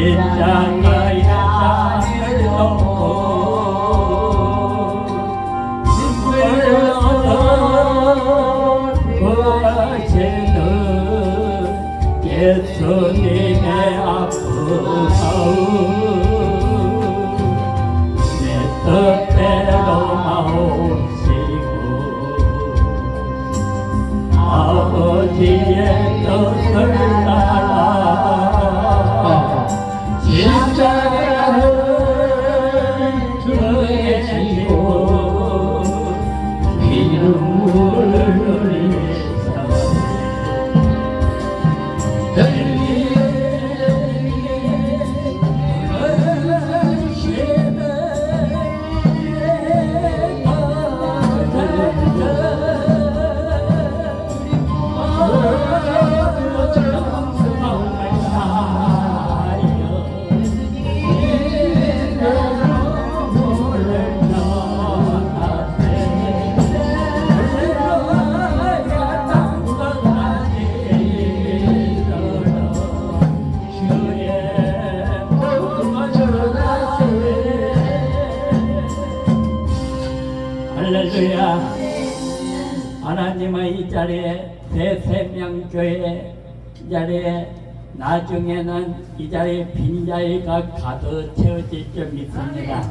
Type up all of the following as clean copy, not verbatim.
십자가의 땅을 놓고 구하시는 예수님의 아프사움 내 뜻대로 마옵시고 아버지의 뜻을 따라 십자가를 그의 지고 피눈물을 흘리사 할렐루야. 하나님의 이 자리에 대세명교회 이 자리에 나중에는 이 자리에 빈자리가 가득 채워질 줄 믿습니다.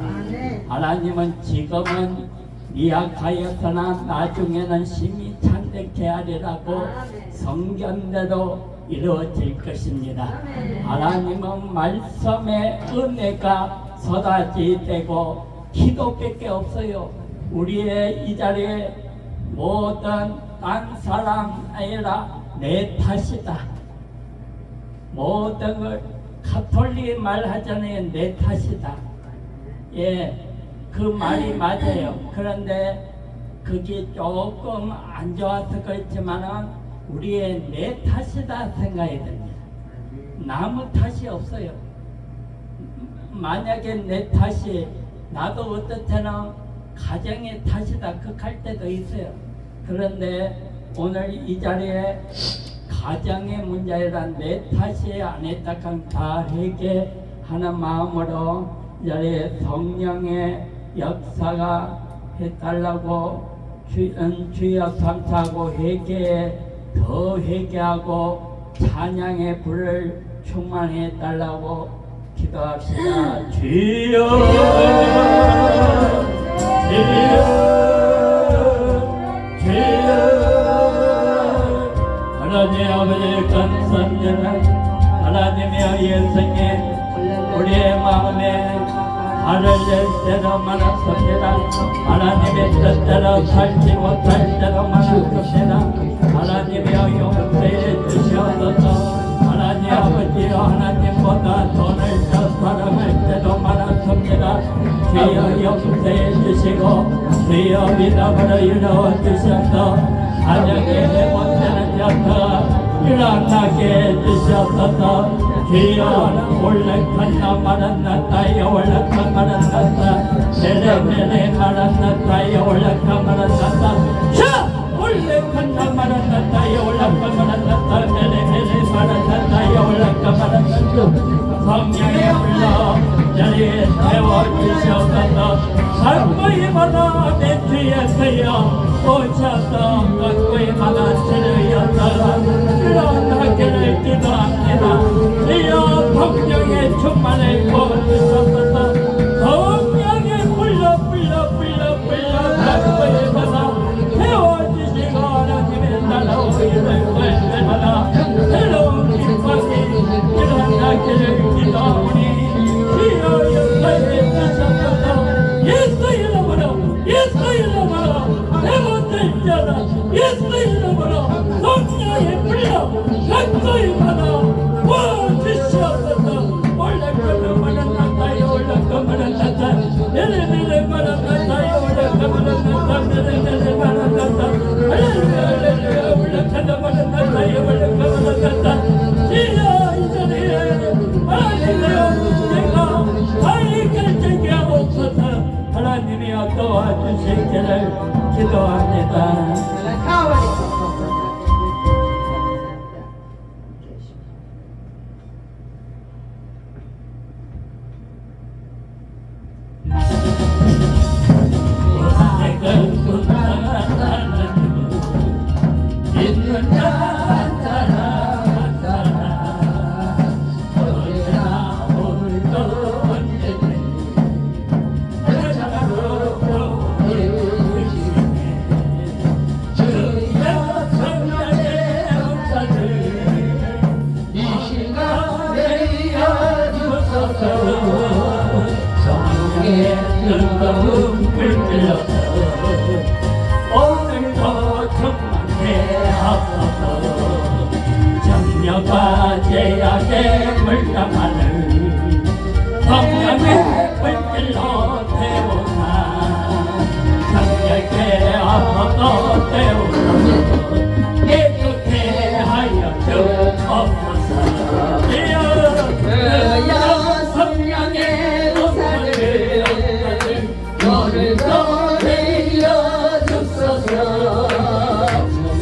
하나님은 지금은 미약하였으나 나중에는 심히 참되게 하리라고 성경대로 이루어질 것입니다. 하나님은 말씀의 은혜가 쏟아지되고 기도밖에 없어요. 우리의 이 자리에 모든 딴 사람 아니라 내 탓이다. 모든 걸 가톨릭 말하잖아요. 내 탓이다. 예, 그 말이 맞아요. 그런데 그게 조금 안 좋아서 그렇지만은 우리의 내 탓이다 생각이 됩니다. 남의 탓이 없어요. 만약에 내 탓이 나도 어떨 때는 가정의 탓이다 극할 때도 있어요. 그런데 오늘 이 자리에 가정의 문제라 내 탓이 아니다 다 회개하는 마음으로 이 자리에 성령의 역사가 해달라고 주여 감사하고 회개에 더 회개하고 찬양의 불을 충만해 달라고 기도합시다. 주여 하나님 아버지 감사합니다. 하나님의 예수님 우리의 마음에 발을 낼 때도 많았습니다. 하나님의 뜻대로 살지 못할 때도 많았습니다. 하나님의 용서해 주시옵소서. 하나님 아버지여 하나님보다 돈을 더 사랑할 때도 많았습니다. 주여 용서해 주시고 주여 믿음으로 이루어 주셔서 가정의 회복되는 역사가 일어나게 해주셔서 주여 올라간 나 말았나다여 올라간 말았나다 내레내레 말았나다여 올라간 말았나다 자! 올라간 나 말았나다여 올라간 말았나다 내레내레 말았나다여 올라간 말았나다 성령의 불러 자리에 태워주셔서 살고이 받아 내 주에서여 오셔서 걷고이 받아 치르여서 일어나기를 기도합니다. 주여 성령의 충만을 부어주셔서 성령의 불러 살고이 받아 태워주시고 하나님의 날아오기를 권세받아 뜨거운 불길로서 오늘도 충만케 하소서. 정력과 제약의 물감하늘 성령의 불길로 태우사. 정결케 하소서. 태우소서. 깨끗게 하여 주옵소서. 그여 성령의 노사를 오늘도 내려 주소서.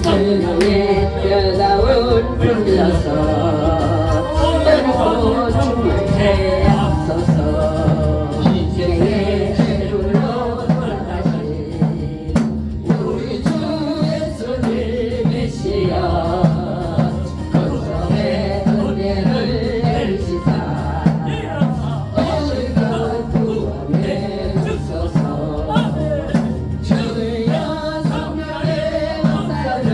성령의 뜨거운 불러서 오늘도 충만케 하소서. 인생의 주로 돌아가신 우리 주 예수님 메시아 그성의 은혜를 내리시사 오늘도 구원해 주소서. 주여 성령의 역사를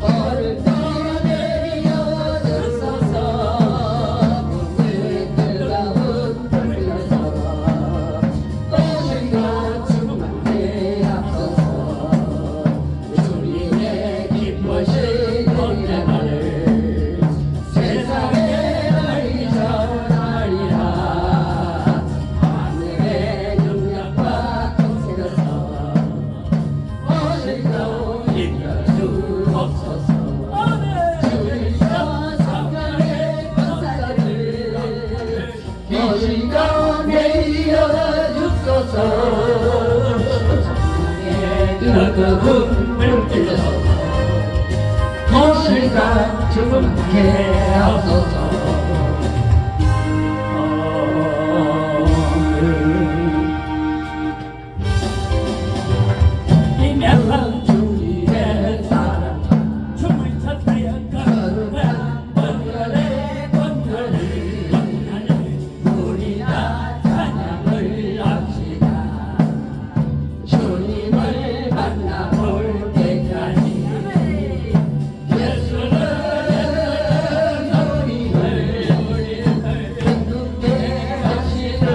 오늘도 내려 주소서. 그 뜨거운 불러서 오늘도 충만케 하소서. 주님의 기쁘신 은혜를 세상에 널리 전하리라. 하늘의 능력과 세워서 오늘도 이겨 주옵소서. 주여 성령의 역사를 오늘도 내려 주소서. 뜨거운 불길로서 오늘도 충만케 하소서. 이명한 주님의 사랑 춤을 췄다여 건설의 건설을 우리 다 찬양을 합시다. 주님을 만나볼 때까지 예수는 우리를 행복해 하시는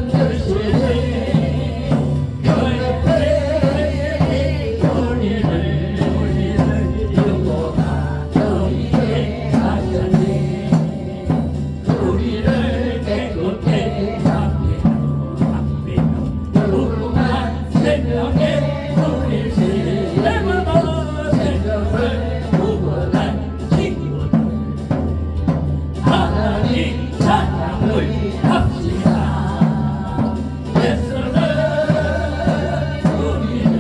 주시니 우리를 누구나 저희게 하셨네. 우리를 깨끗게 합니다. 누구만 생명의 우리를 내버려 생명을 구원한 친구들 하나님 찬양을 합시다. 예수는 우리를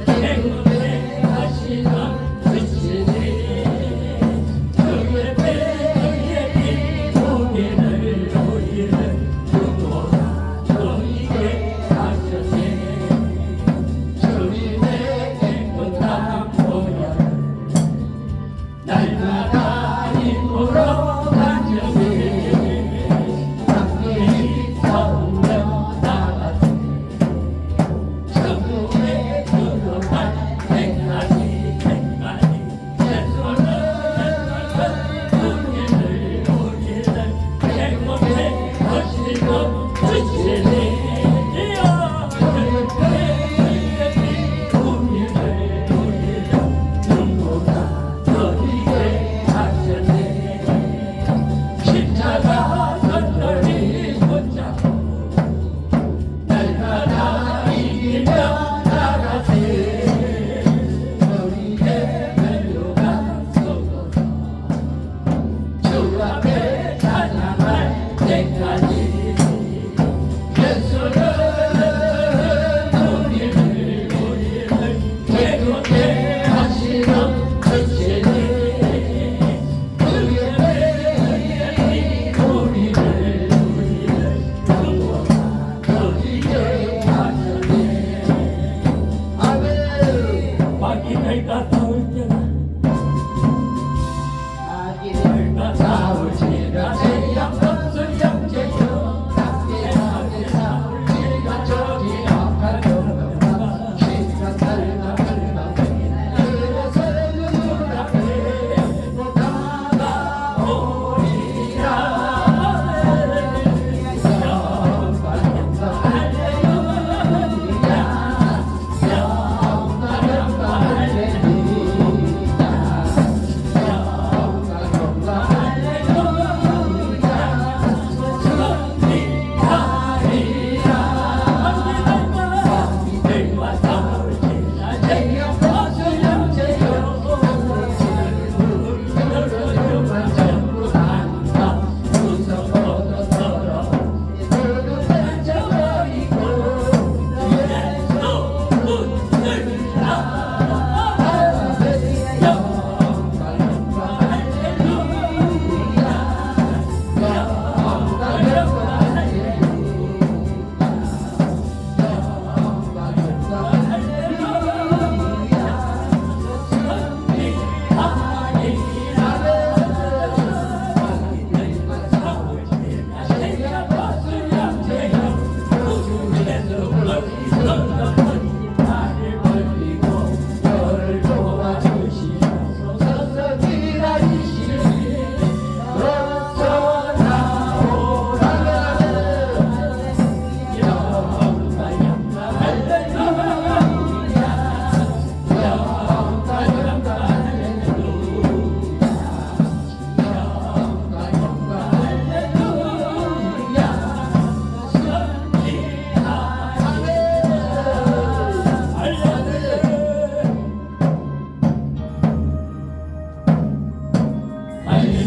깨끗게 하시는 주시니 주의 피 우리를 누구나 너희에게 하셨으니 주님의 깨끗한 보혈 날마다 힘으로 간절히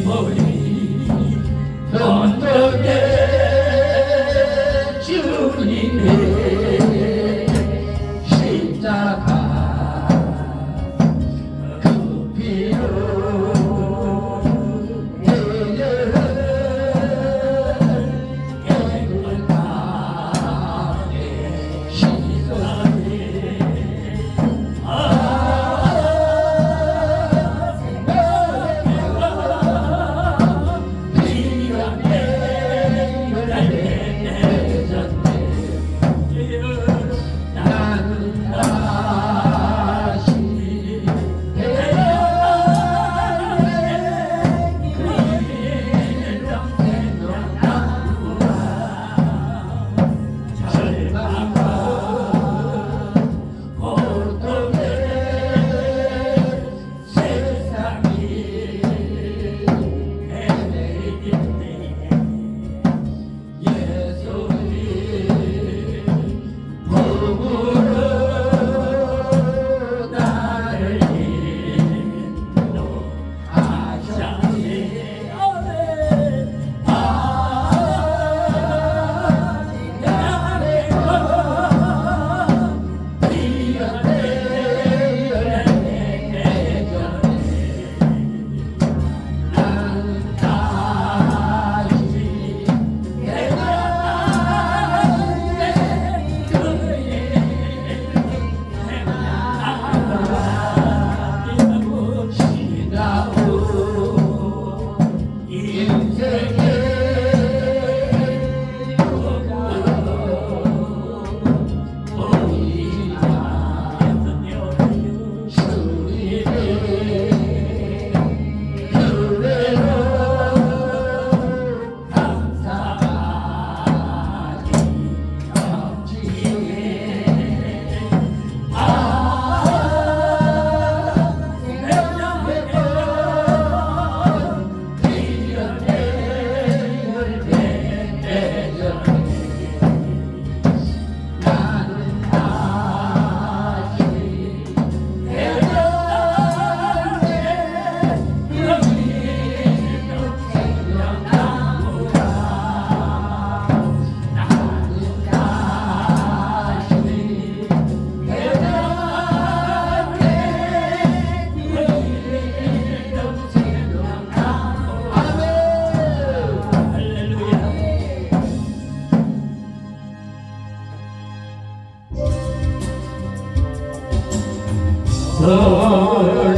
머리 언덕에 주님의 십자가 그 피로 깨끗하게 씻어내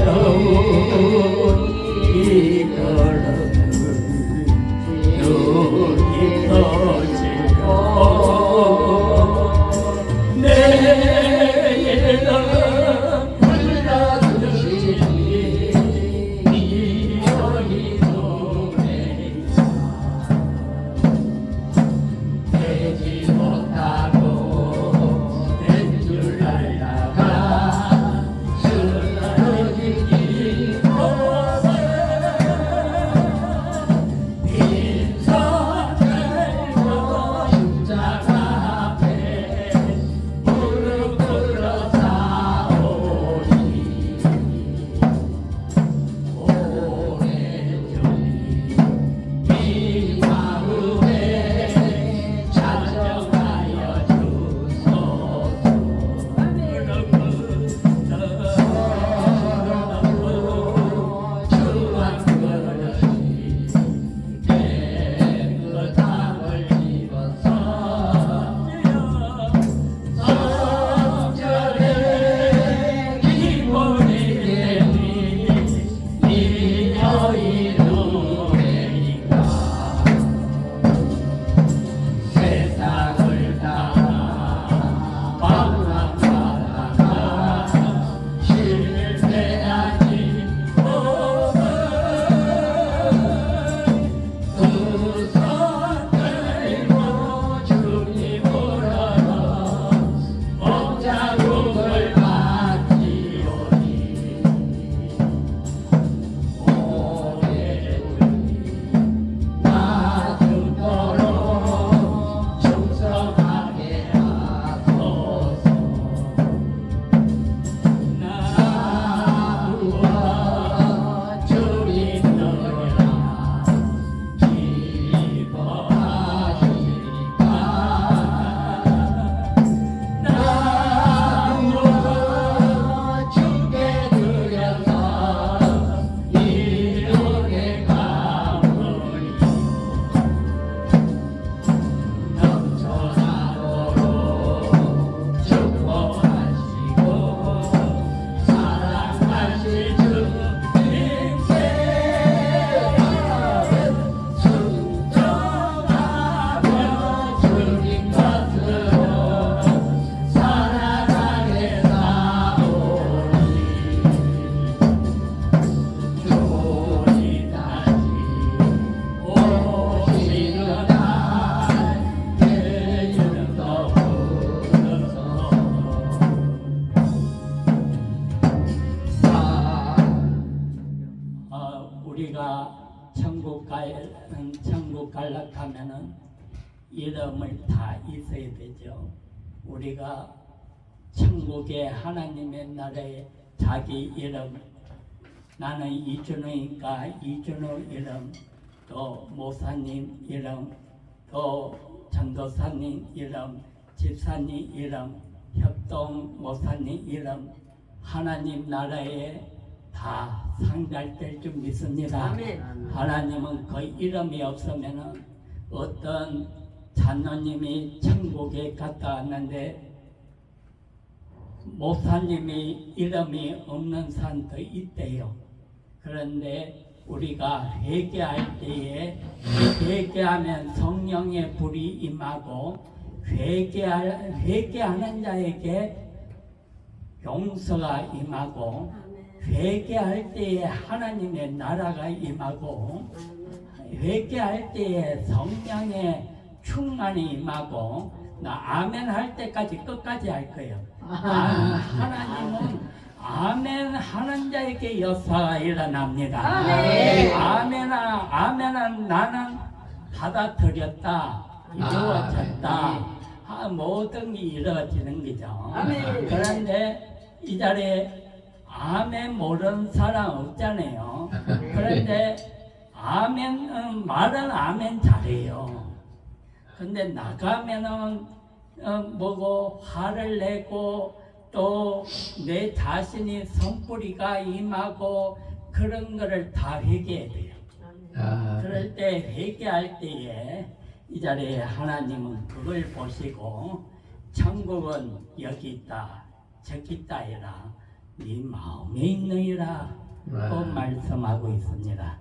더러운 이 걸음을 눈이 터지고 내일은 불러주시니 이 여기 노래가 되지 못하고 된 줄 알다가 우리가 천국 갈라 하면은 이름을 다 있어야 되죠. 우리가 천국의 하나님의 나라에 자기 이름, 나는 이준호니까 이준호 이름, 또 목사님 이름, 또 전도사님 이름, 집사님 이름, 협동 목사님 이름, 하나님 나라에 다 상달될 줄 믿습니다. 아멘. 하나님은 그 이름이 없으면은 어떤 장로님이 천국에 갔다 왔는데 목사님이 이름이 없는 사람도 있대요. 그런데 우리가 회개할 때에 회개하면 성령의 불이 임하고 회개하는 자에게 용서가 임하고 회개할 때에 하나님의 나라가 임하고 회개할 때에 성령의 충만이 임하고 나 아멘 할 때까지 끝까지 할 거예요. 하나님은 아멘 하는 자에게 역사가 일어납니다. 아멘아 나는 받아들였다, 이루어졌다, 모든 게 이루어지는 거죠. 그런데 이 자리에 아멘 모르는 사람 없잖아요. 그런데 아멘 말은 아멘 잘해요. 근데 나가면은 뭐고 화를 내고 또 내 자신이 성뿌리가 임하고 그런 거를 다 회개해야 돼요. 그럴 때 회개할 때에 이 자리에 하나님은 그걸 보시고 천국은 여기 있다 저기 있다 해라 네 마음에 있느니라 또 말씀하고 있습니다.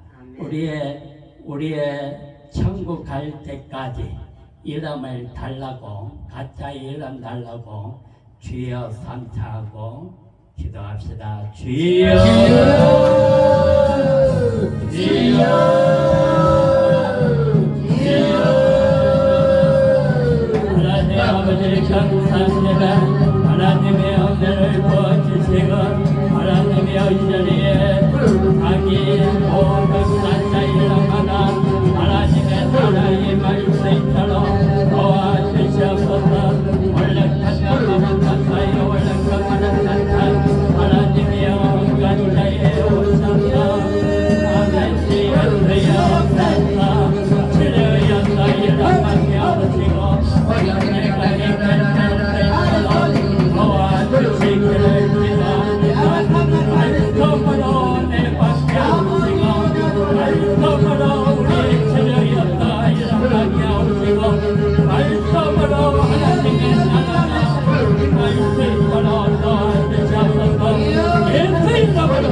우리의 천국 갈 때까지 이름을 달라고 가짜 이름 달라고 주여 삼차하고 기도합시다. 주여 주여 하나님 아버지 감사합니다. 하나님의 은혜를 부어주시고 하나님의 이 자리에 자기 모든 가짜 이름마다 하나님의 나라의 말씀 있도록 도와주시옵소서. 원력하면 감사히 원력하면 감사히 하나님의 온갖 자에 오셔서 아멘 주여 주여 이름밖에 없으시고 도와주시기를 기도합니다. 말씀으로 내 밖에 없으시고 말씀으로 우리 주여 이름밖에 없으시고 말씀으로 하나님의 나라가 말씀으로 도와주셔서 예수 이름으로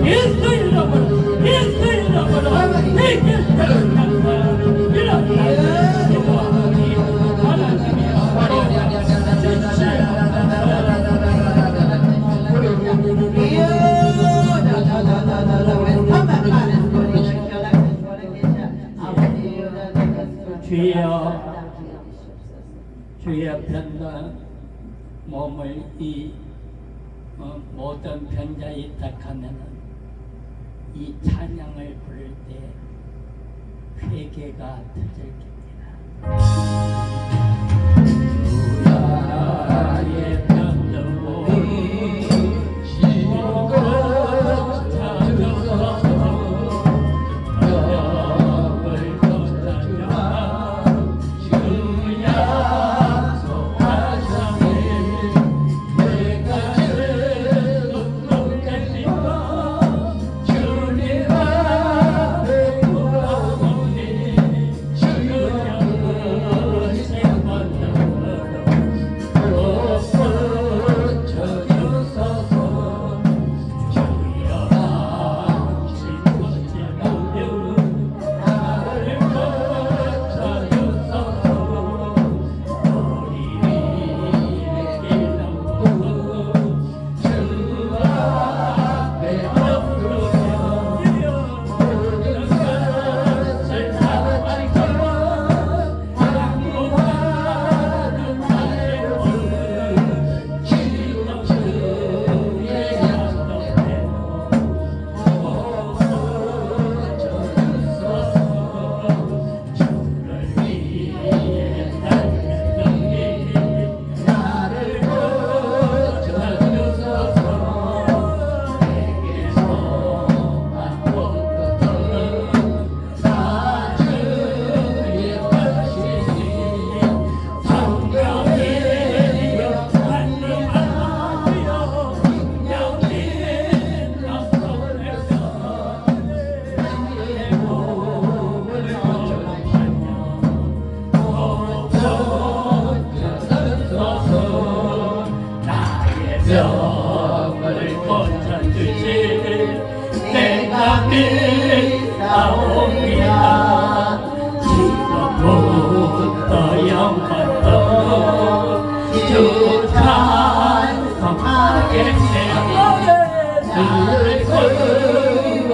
예수 이름으로 예수 이름으로 내게 감사합니다. 이런 기도하니 하나님의 주여 편다 몸을 이 모든 편자에 탁하면은 이 찬양을 부를 때 회개가 터질 겁니다. 나의 편도 주님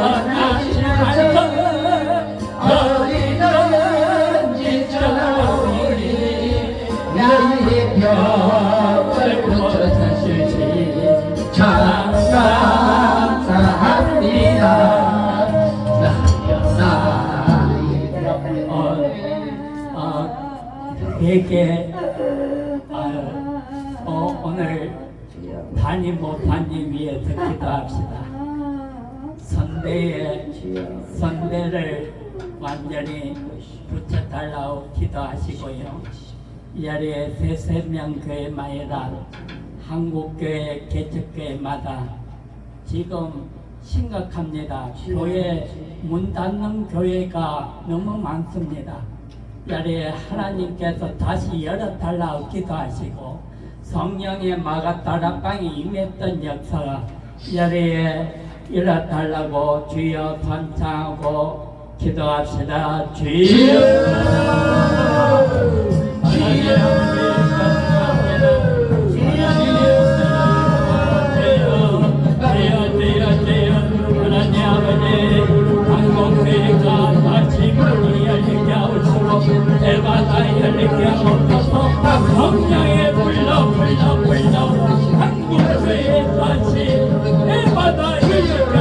떠나지 말고 어디든지처럼 우리 나의 벽을 고쳐 사실지 감사합니다. 되게 오늘 담임 목사님 위해서 기도합시다. 선대를 완전히 붙여달라고 기도하시고요. 이 자리에 세세명 교회마다 한국교회 개척교회마다 지금 심각합니다. 교회 문 닫는 교회가 너무 많습니다. 이 자리에 하나님께서 다시 열어달라고 기도하시고 성령의 마가다락방에 임했던 역사가 이 자리에 열어달라고 주여 번창하고 기도합시다. 주여 성령의 불러 한국교회 다시 해마다 일으켜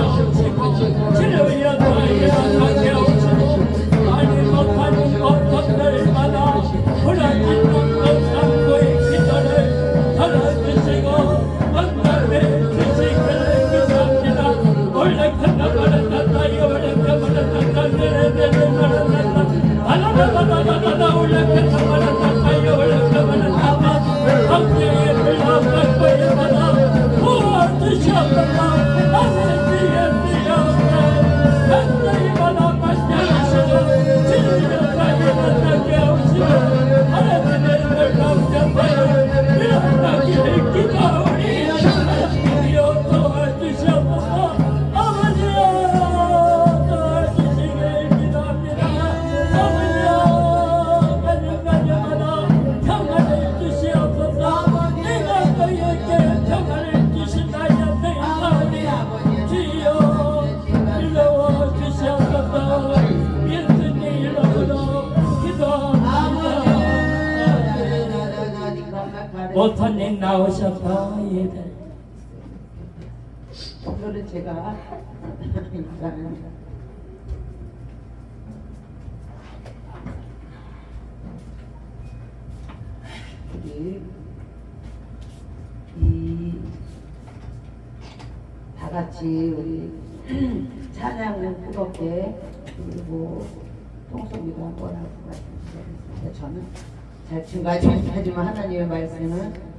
치료여 다이하게 하옵시고 아니 못하는 것들마다 부러진 놈의 기도를 들어주시고 만남에 주시기를 기도합니다. 원래 큰나마라났다 이거를 나마라났다 내레레레레레레레 아라라라라라라 원래 큰나마라났다 이거를 나마라났다 성령의 불러 한국교회마다 부어주시옵소서. 모터님 나오셔서 예배. 오늘은 제가 인사합니다. 우리 다 같이 우리 찬양을 뜨겁게 그리고 통성기도 한번 하고 말씀드리겠습니다. 저는 잘 증가하지 하지만 하나님의 말씀은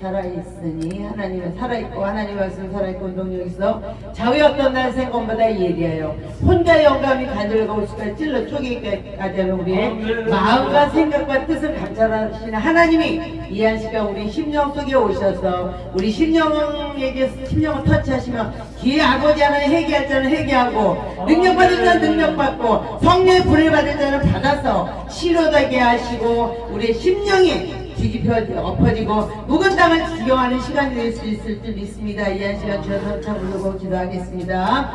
살아있으니 하나님은 살아있고 하나님의 말씀은 살아있고 운동력 있어 좌우에 어떤 날 생각보다 예리하여 혼자 영감이 가늘고 오시까 찔러 쪼개기까지 하는 우리의 마음과 생각과 뜻을 감찰하시는 하나님이 이 한 시간 우리 심령 속에 오셔서 우리 심령을 터치하시며 기회 아버지 하나님 회개할 자는 회개하고 능력받은 자는 능력받고 성령의 불을 받은 자는 받아서 치료되게 하시고 우리의 심령이 뒤집혀 엎어지고 묵은 땅을 지경하는 시간이 될 수 있을 줄 믿습니다. 이 한 시간 주여 한참 부르고 기도하겠습니다.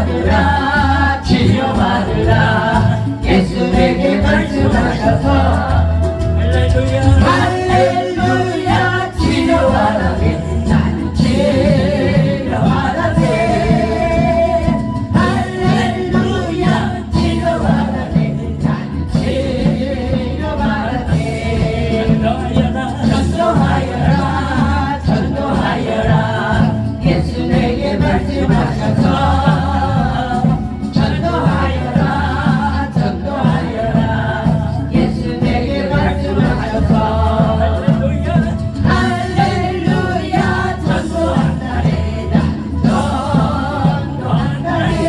받으라 치료받으라 예수 내게 말씀하셔서 할렐루야 할렐루야 치료하라네 나는 치료하라네 할렐루야 치료하라네 나는 치료하라네 전도하여라 전도하여라 예수 내게 말씀하셔서 전도하여라 전도하여라 예수 내게 말씀하셔서 할렐루야 전도한다네 나는 전도한다네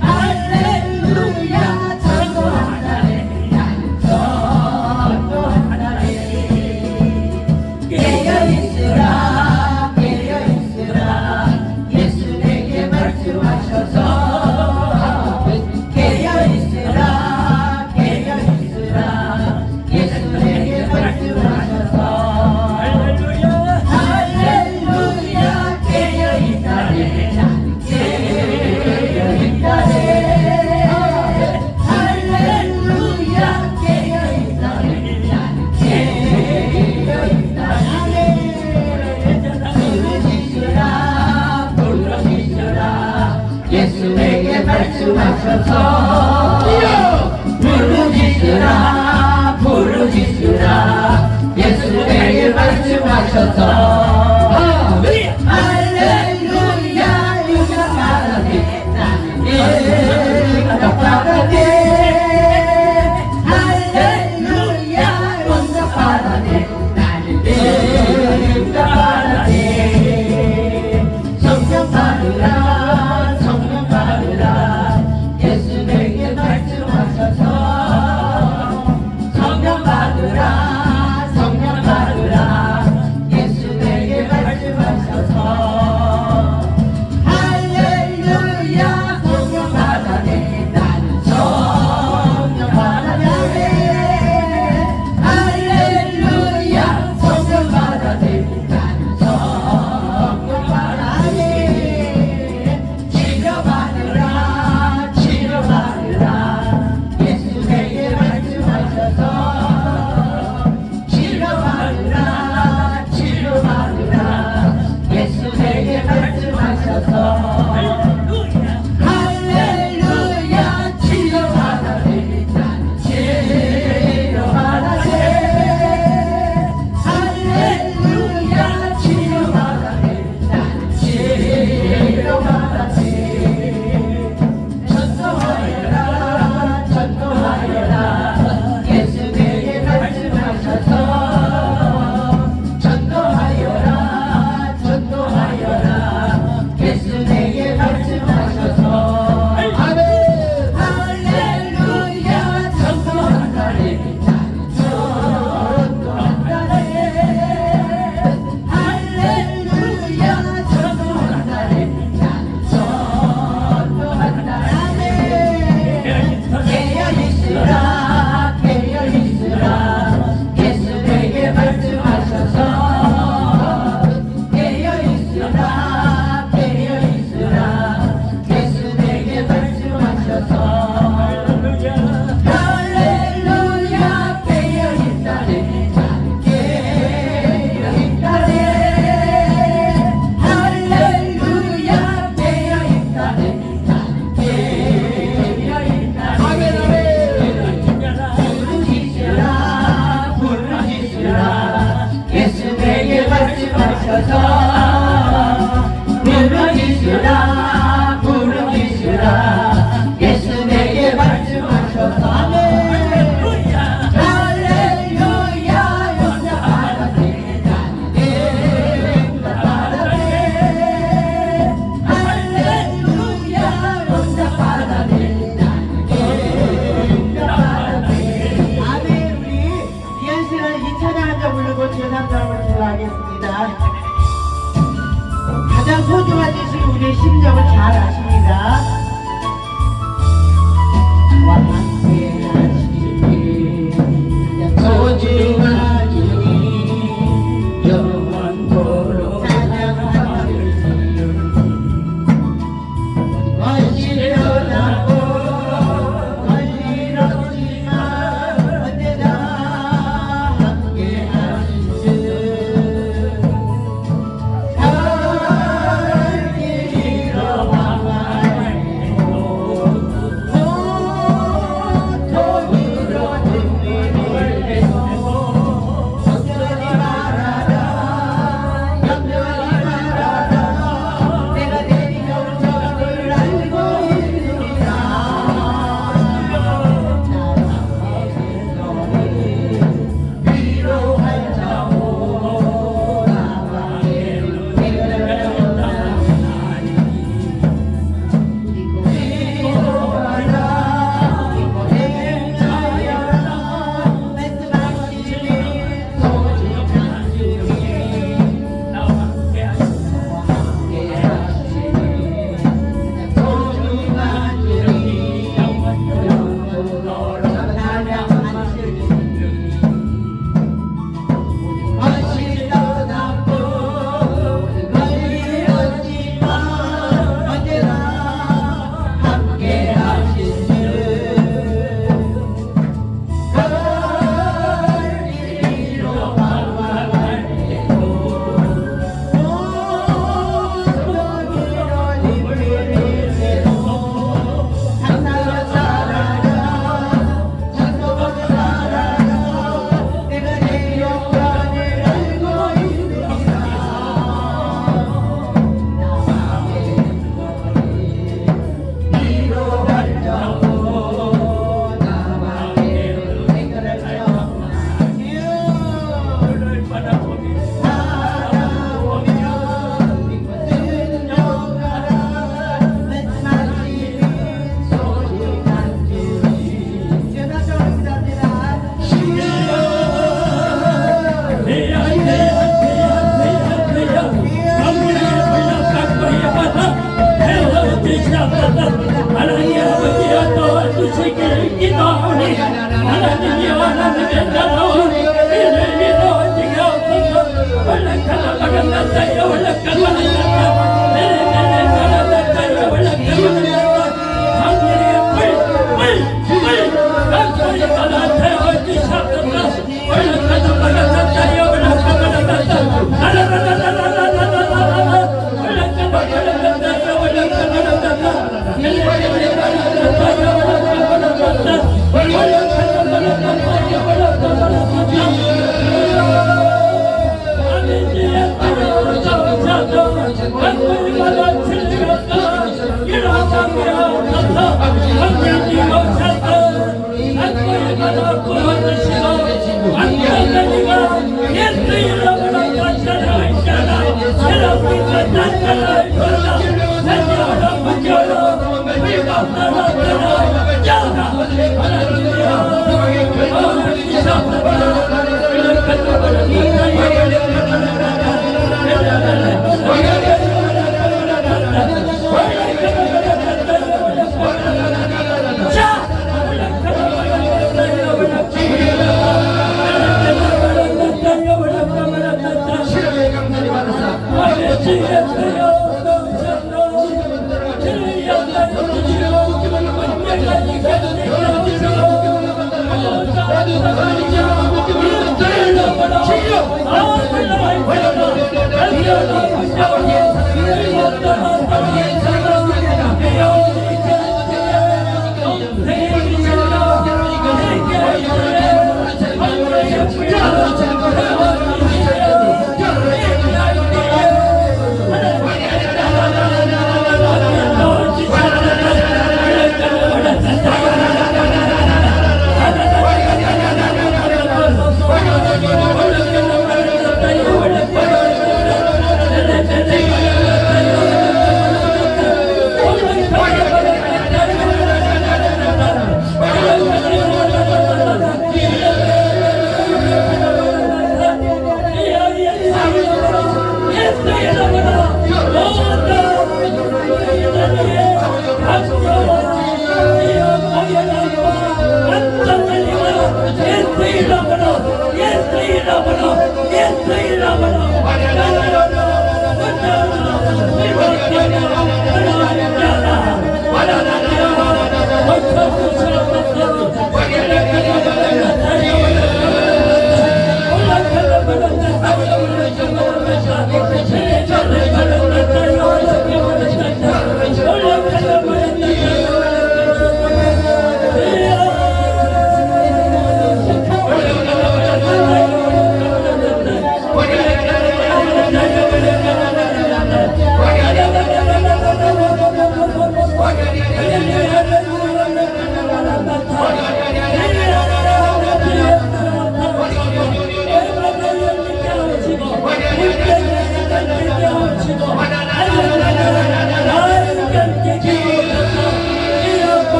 할렐루야 전도한다네 나는 전도한다네 깨어있으라 깨어있으라 예수 내게 말씀하셔서 깨어있으라 깨어있으라 예수 내게 말씀하셔서 할렐루야 깨어있다네 나는 깨어있다네 할렐루야 깨어있다네 나는 깨어있다네 부르짖으라 부르짖으라 예수 내게 말씀하셔서 부르짖으라 부르짖으라 예수 내게 말씀하셔서 할렐루야 응답하라네 나는 응답하라네 할렐루야 응답하라네 나는 응답하라네 성령 받으라 성령 받으라 예수 내게 말씀하셔서 성령 받으라 성령 받으라 예수 내게 하나님 아버지여 도와주시길 기도하오니 하나님이 원하는 나라와 이를 이루어지게 하옵소서. 올라가라 바라나다여 올라가라 바라나다 내레내레 바라나다여 올라가라 바라나다 하늘의 불 강소리 바라나다여 주시옵소서. 올라가라 바라나다여 올라가라 바라나다 라라라라라라라라라라 올라가라 바라나다여 올라가라 바라나다 내레내레 바라나다여 올라가라 바라나다 올라가라 바라나다여 올라가라 바라나다 아버지의 바라나다 강물마다 틀리었다 일어나게 하옵소서. 강물이 오셨다 강물마다 구원하시고 강물마다니가 예수 이름으로 나타나있잖아. 여러분과 나타나있잖아. 나타나 무교로 불법 나타나 야나 하나님이여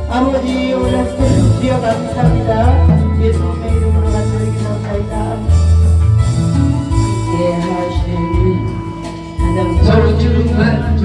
아버지 오늘 주여 감사합니다. 예수님의 이름으로 간절히 기도합니다. 예 하시니 가장 소중한 주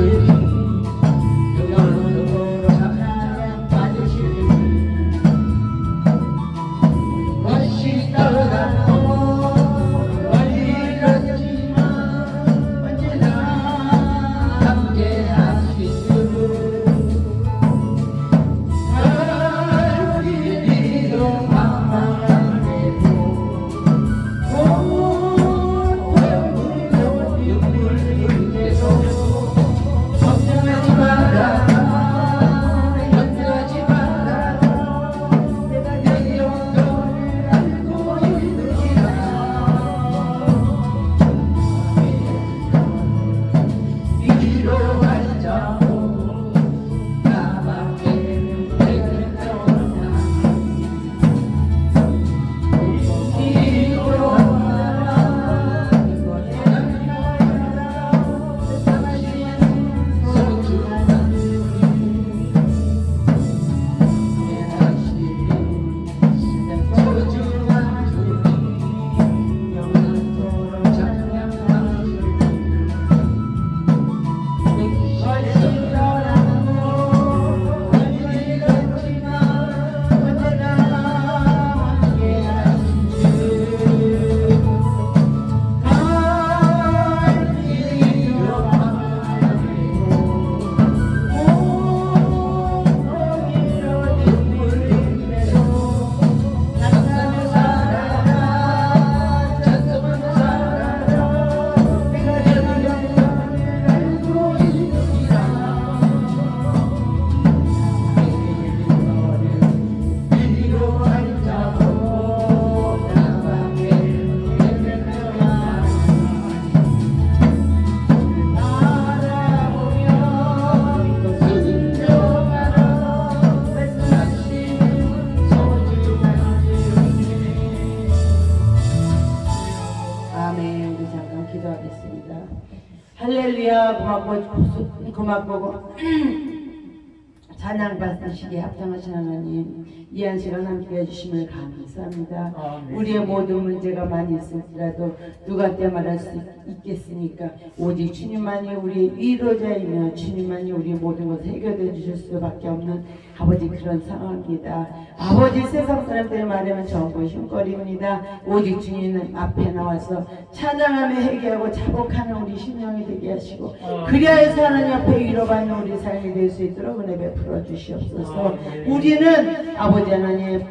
뭐 고맙고 찬양 받으시기에 합당하신 하나님, 이 한 시간 함께 해주심을 감사합니다. 우리의 모든 문제가 많이 있을지라도 누구한테 말할 수 있겠습니까? 오직 주님만이 우리의 위로자이며 주님만이 우리의 모든 것을 해결해 주실 수밖에 없는 아버지, 그런 상황입니다. 아버지, 세상 사람들의 말에는 전부 흉거리입니다. 오직 주님 앞에 나와서 찬양하며 회개하고 자복하는 우리 심령이 되게 하시고, 그리하여서 하나님 앞에 위로받는 우리 삶이 될 수 있도록 은혜 베풀어 주시옵소서. 우리는 아버지 하나님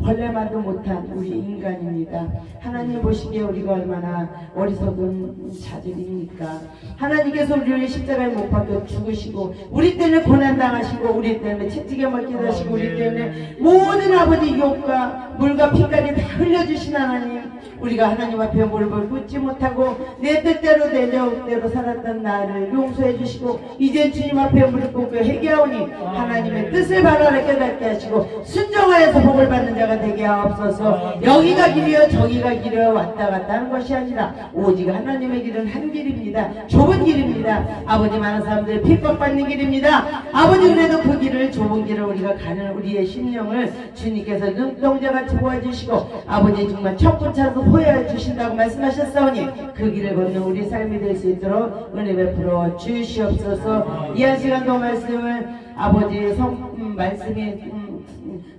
벌레만도 못한 우리 인간입니다. 하나님 보시기에 우리가 얼마나 어리석은 자들입니까? 하나님께서 우리를 십자가에 못 박혀 죽으시고, 우리 때문에 고난당하시고, 우리 때문에 채찍에 맞게 하시고, 우리 때문에 모든 아버지 욕과 물과 피까지 다 흘려주신 하나님, 우리가 하나님 앞에 무릎을 꿇지 못하고 내 뜻대로 내 정대로 살았던 나를 용서해 주시고, 이제 주님 앞에 무릎 꿇고 회개하오니 하나님의 뜻을 바라라 깨닫게 하시고 순종하여서 복을 받는 자가 되게 하옵소서. 여기가 길이여 저기가 길이여 왔다 갔다 하는 것이 아니라 오직 하나님의 길은 한 길입니다. 좁은 길입니다. 아버지, 많은 사람들이 핍박받는 길입니다. 아버지, 그래도 그 길을, 좁은 길을 우리가 가는 우리의 심령을 주님께서 눈동자같이 보아주시고 아버지, 정말 천국 찾아서 호여해 주신다고 말씀하셨사오니 그 길을 걷는 우리 삶이 될 수 있도록 은혜 베풀어 주시옵소서. 이 한 시간도 말씀을 아버지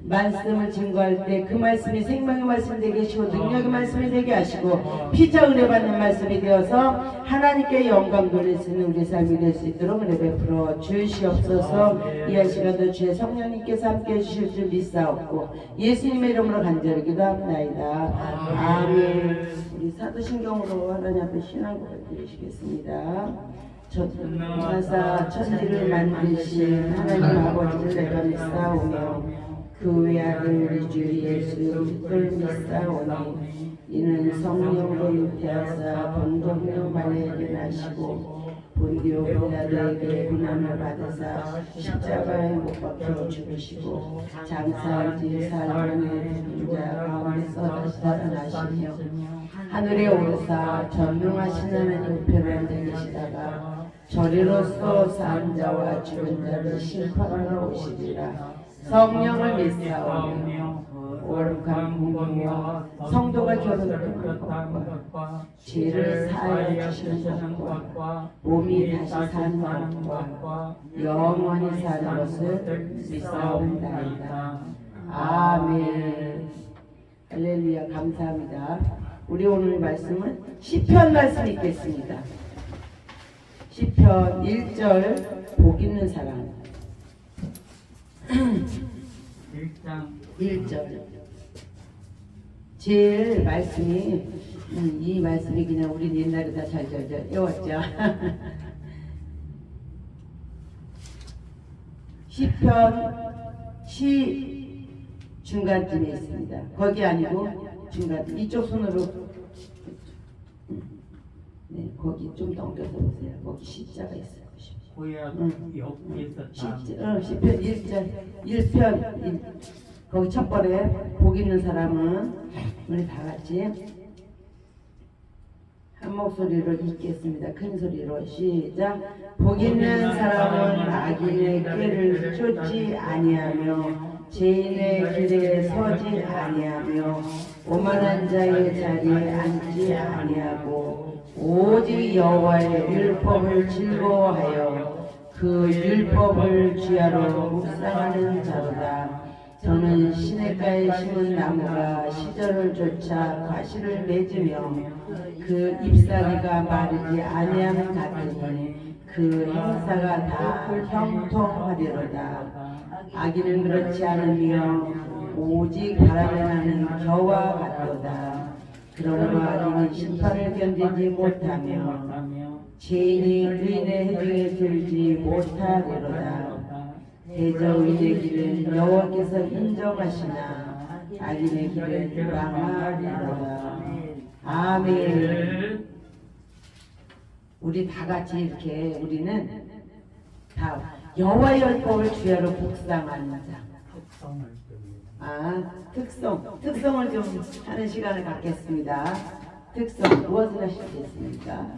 말씀을 증거할 때 그 말씀이 생명의 말씀이 되게 하시고 능력의 말씀이 되게 하시고 피차 은혜 받는 말씀이 되어서 하나님께 영광 돌릴 수 있는 우리 삶이 될 수 있도록 은혜 베풀어 주시옵소서. 이 한 시간도 주의 성령님께서 함께 해주실 줄 믿사옵고 예수님의 이름으로 간절히 기도합나이다. 아멘. 우리 사도신경으로 하나님 앞에 신앙 고백 드리시겠습니다. 천사 천지를 만드신 하나님 아버지를 내가 믿사오며 그 외아들 우리 주 예수 그리스도를 믿사오니 이는 성령으로 잉태하사 본도며 마리아에게 나시고 본디오 빌라도에게 고난을 받으사 십자가에 못 박혀 죽으시고 장사한 지 4년의 죽은 자 가운데서 다시 살아나시며 하늘에 오르사 전능하신 하나님 우편에 앉아 계시다가 저리로서 산 자와 죽은 자를 심판하러 오시리라. 성령을 믿사오며 오룩한 공동과 성도가 결혼하는 것과 죄를 사하여 주시는 것과 몸이 다시 사는 것과 영원히 사는 것을 믿사옵나이다. 아멘. 할렐루야. 감사합니다. 우리 오늘 말씀은 시편 말씀 읽겠습니다. 시편 1절 복 있는 사람. 1절 제일 말씀이 이 말씀이 그냥 우리 옛날에 다 잘 외웠죠. 시편 시 중간쯤에 있습니다. 거기 아니고 중간 이쪽 손으로 네, 거기 좀 넘겨서 보세요. 거기 시자가 있어요. 시편 1편 거기 첫 번에 복 있는 사람은 우리 다 같이 한 목소리로 읽겠습니다. 큰 소리로 시작. 복 있는 사람은 악인의 꾀를 쫓지 아니하며 죄인의 길에 서지 아니하며 오만한 자의 자리에 앉지 아니하고 오직 여호와의 율법을 즐거워하여 그 율법을 주야로 묵상하는 자로다. 저는 시냇가에 심은 나무가 시절을 쫓아 과실을 맺으며 그 잎사귀가 마르지 아니함 같으니 그 행사가 다 형통하리로다. 악인은 그렇지 않으며 오직 바람에 나는 겨와 같도다. 그러므로 악인이 심판을 견디지 못하며 죄인이 의인의 해중에 들지 못하리로다. 대저의의 길은 여호와께서 인정하시나 악인의 길은 망하리로다. 아멘. 우리 다 같이 이렇게 우리는 다 여호와의 율법을 주야로 묵상하는 자. 특성을 좀 하는 시간을 갖겠습니다. 특성 무엇을 하시겠습니까?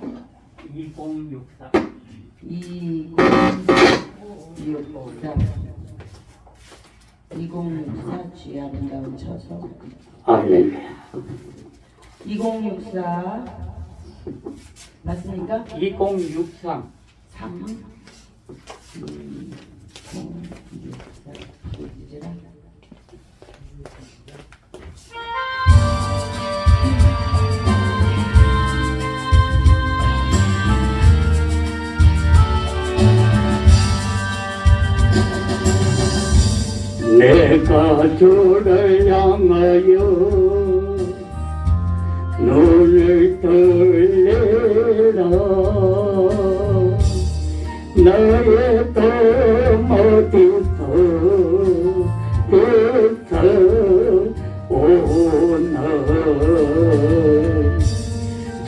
2064 2064 주의 아름다운 처소 할렐루야. 2064 맞습니까? 2063 3 2064 보이지라 내가 주를 향하여 눈을 들리라 나의 꿈 어디서 오나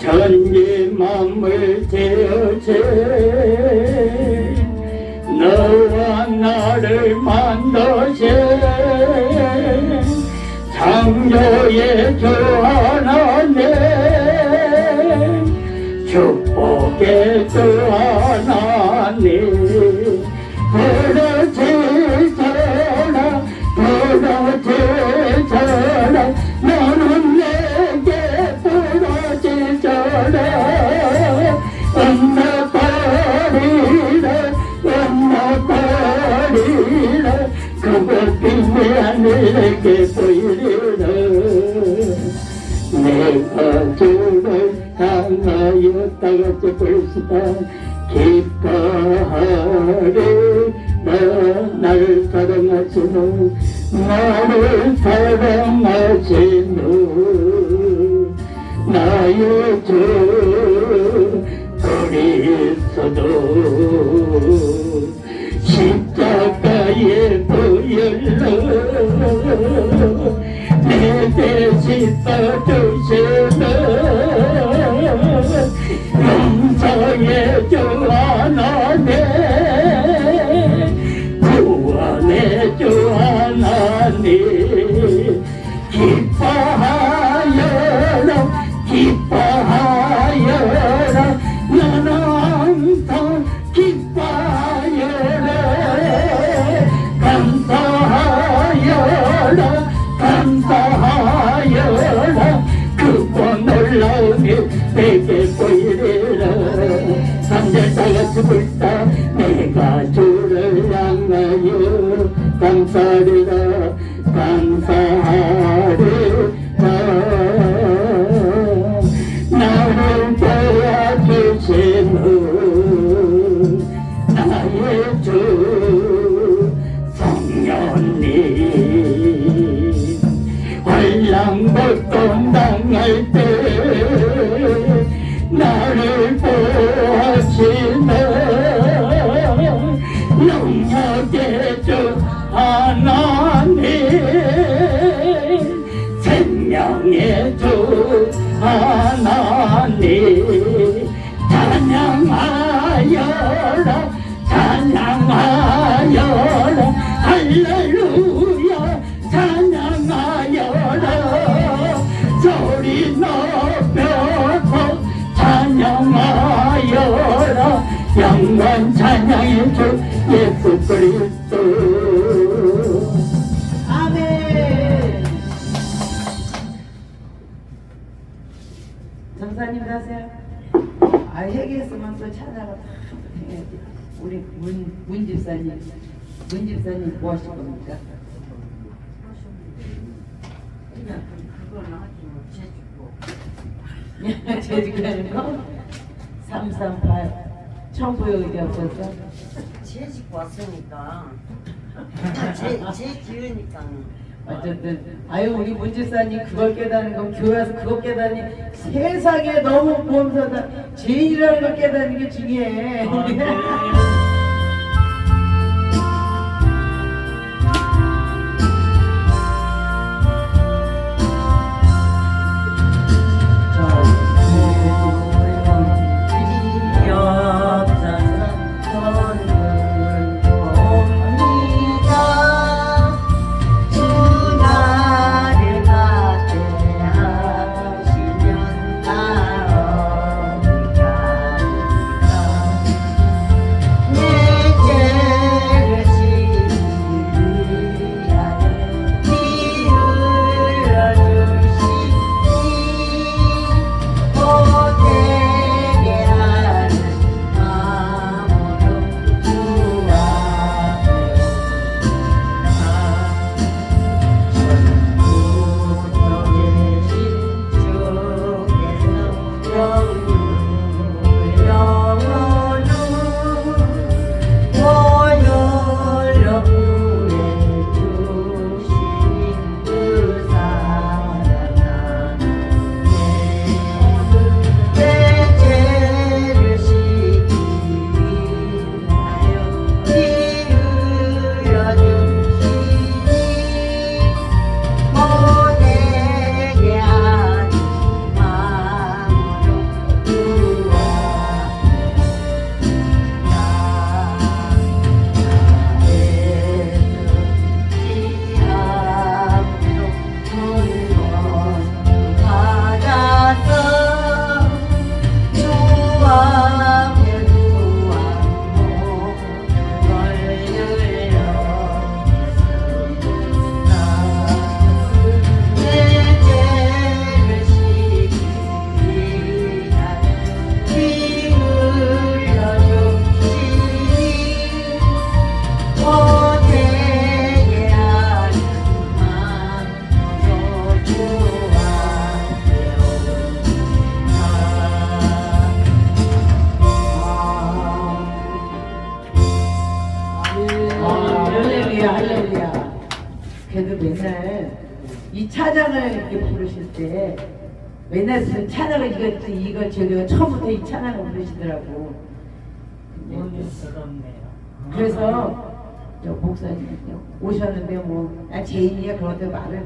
전지 맘을 재어제 너와 나를 만나신 창조의 주 하나님 축복의 주 하나님 부러지잖아 부러지잖아 너는 내게 부러지잖아 엄마버리라 그것뿐이 하늘에게 보이리라 내가 주를 향하여 다같이 부르시다 기뻐하리 나를 사랑하시는 나를 사랑하시는 나의 주 그리스도 십자가에 보혈로 내 대신 떠주시는 영성의 주 하나님 구원의 주 하나님 기뻐하여라 기뻐하여라 나는 항상 기뻐하여라 감사하여라 감사하여라 그거 놀라움이 내게 보이리라 삼절 다같이 불다 내가 주를 향하여 감사하리라 감사하리라 나를 도와주시는 나의 주 성령님 환랑복동 당할 때 나를 보시는 영역의 주 하나님 생명의 주 하나님 찬양하여라 찬양하여라 할렐루야 찬양하여라 소리 높여서 찬양하여라 영광 찬양의 주 예수 그리스도 아멘. 전사님 가세요. 아 얘기했으면 또 찾아가 해야지. 우리 문 집사님 뭐 하실 겁니까? 그냥 그거는 하지 뭐 제주고 제주가는 거? 338 청부의 의대 없었어? 제주고 왔으니까 제 지으니까는 어쨌든 아유 우리 문 집사님 그걸 깨닫는 건 교회 와서 그거 깨닫니 세상에 너무 보면서 죄인이라는 걸 깨닫는 게 중요해. 할렐루야 할렐루야. 그래도 맨날 이 찬양을 이렇게 부르실 때 맨날 그 찬양을 이걸 저기가 처음부터 이 찬양을 부르시더라고. 그래서 저 목사님 오셨는데 뭐 제인이야 그런데 말을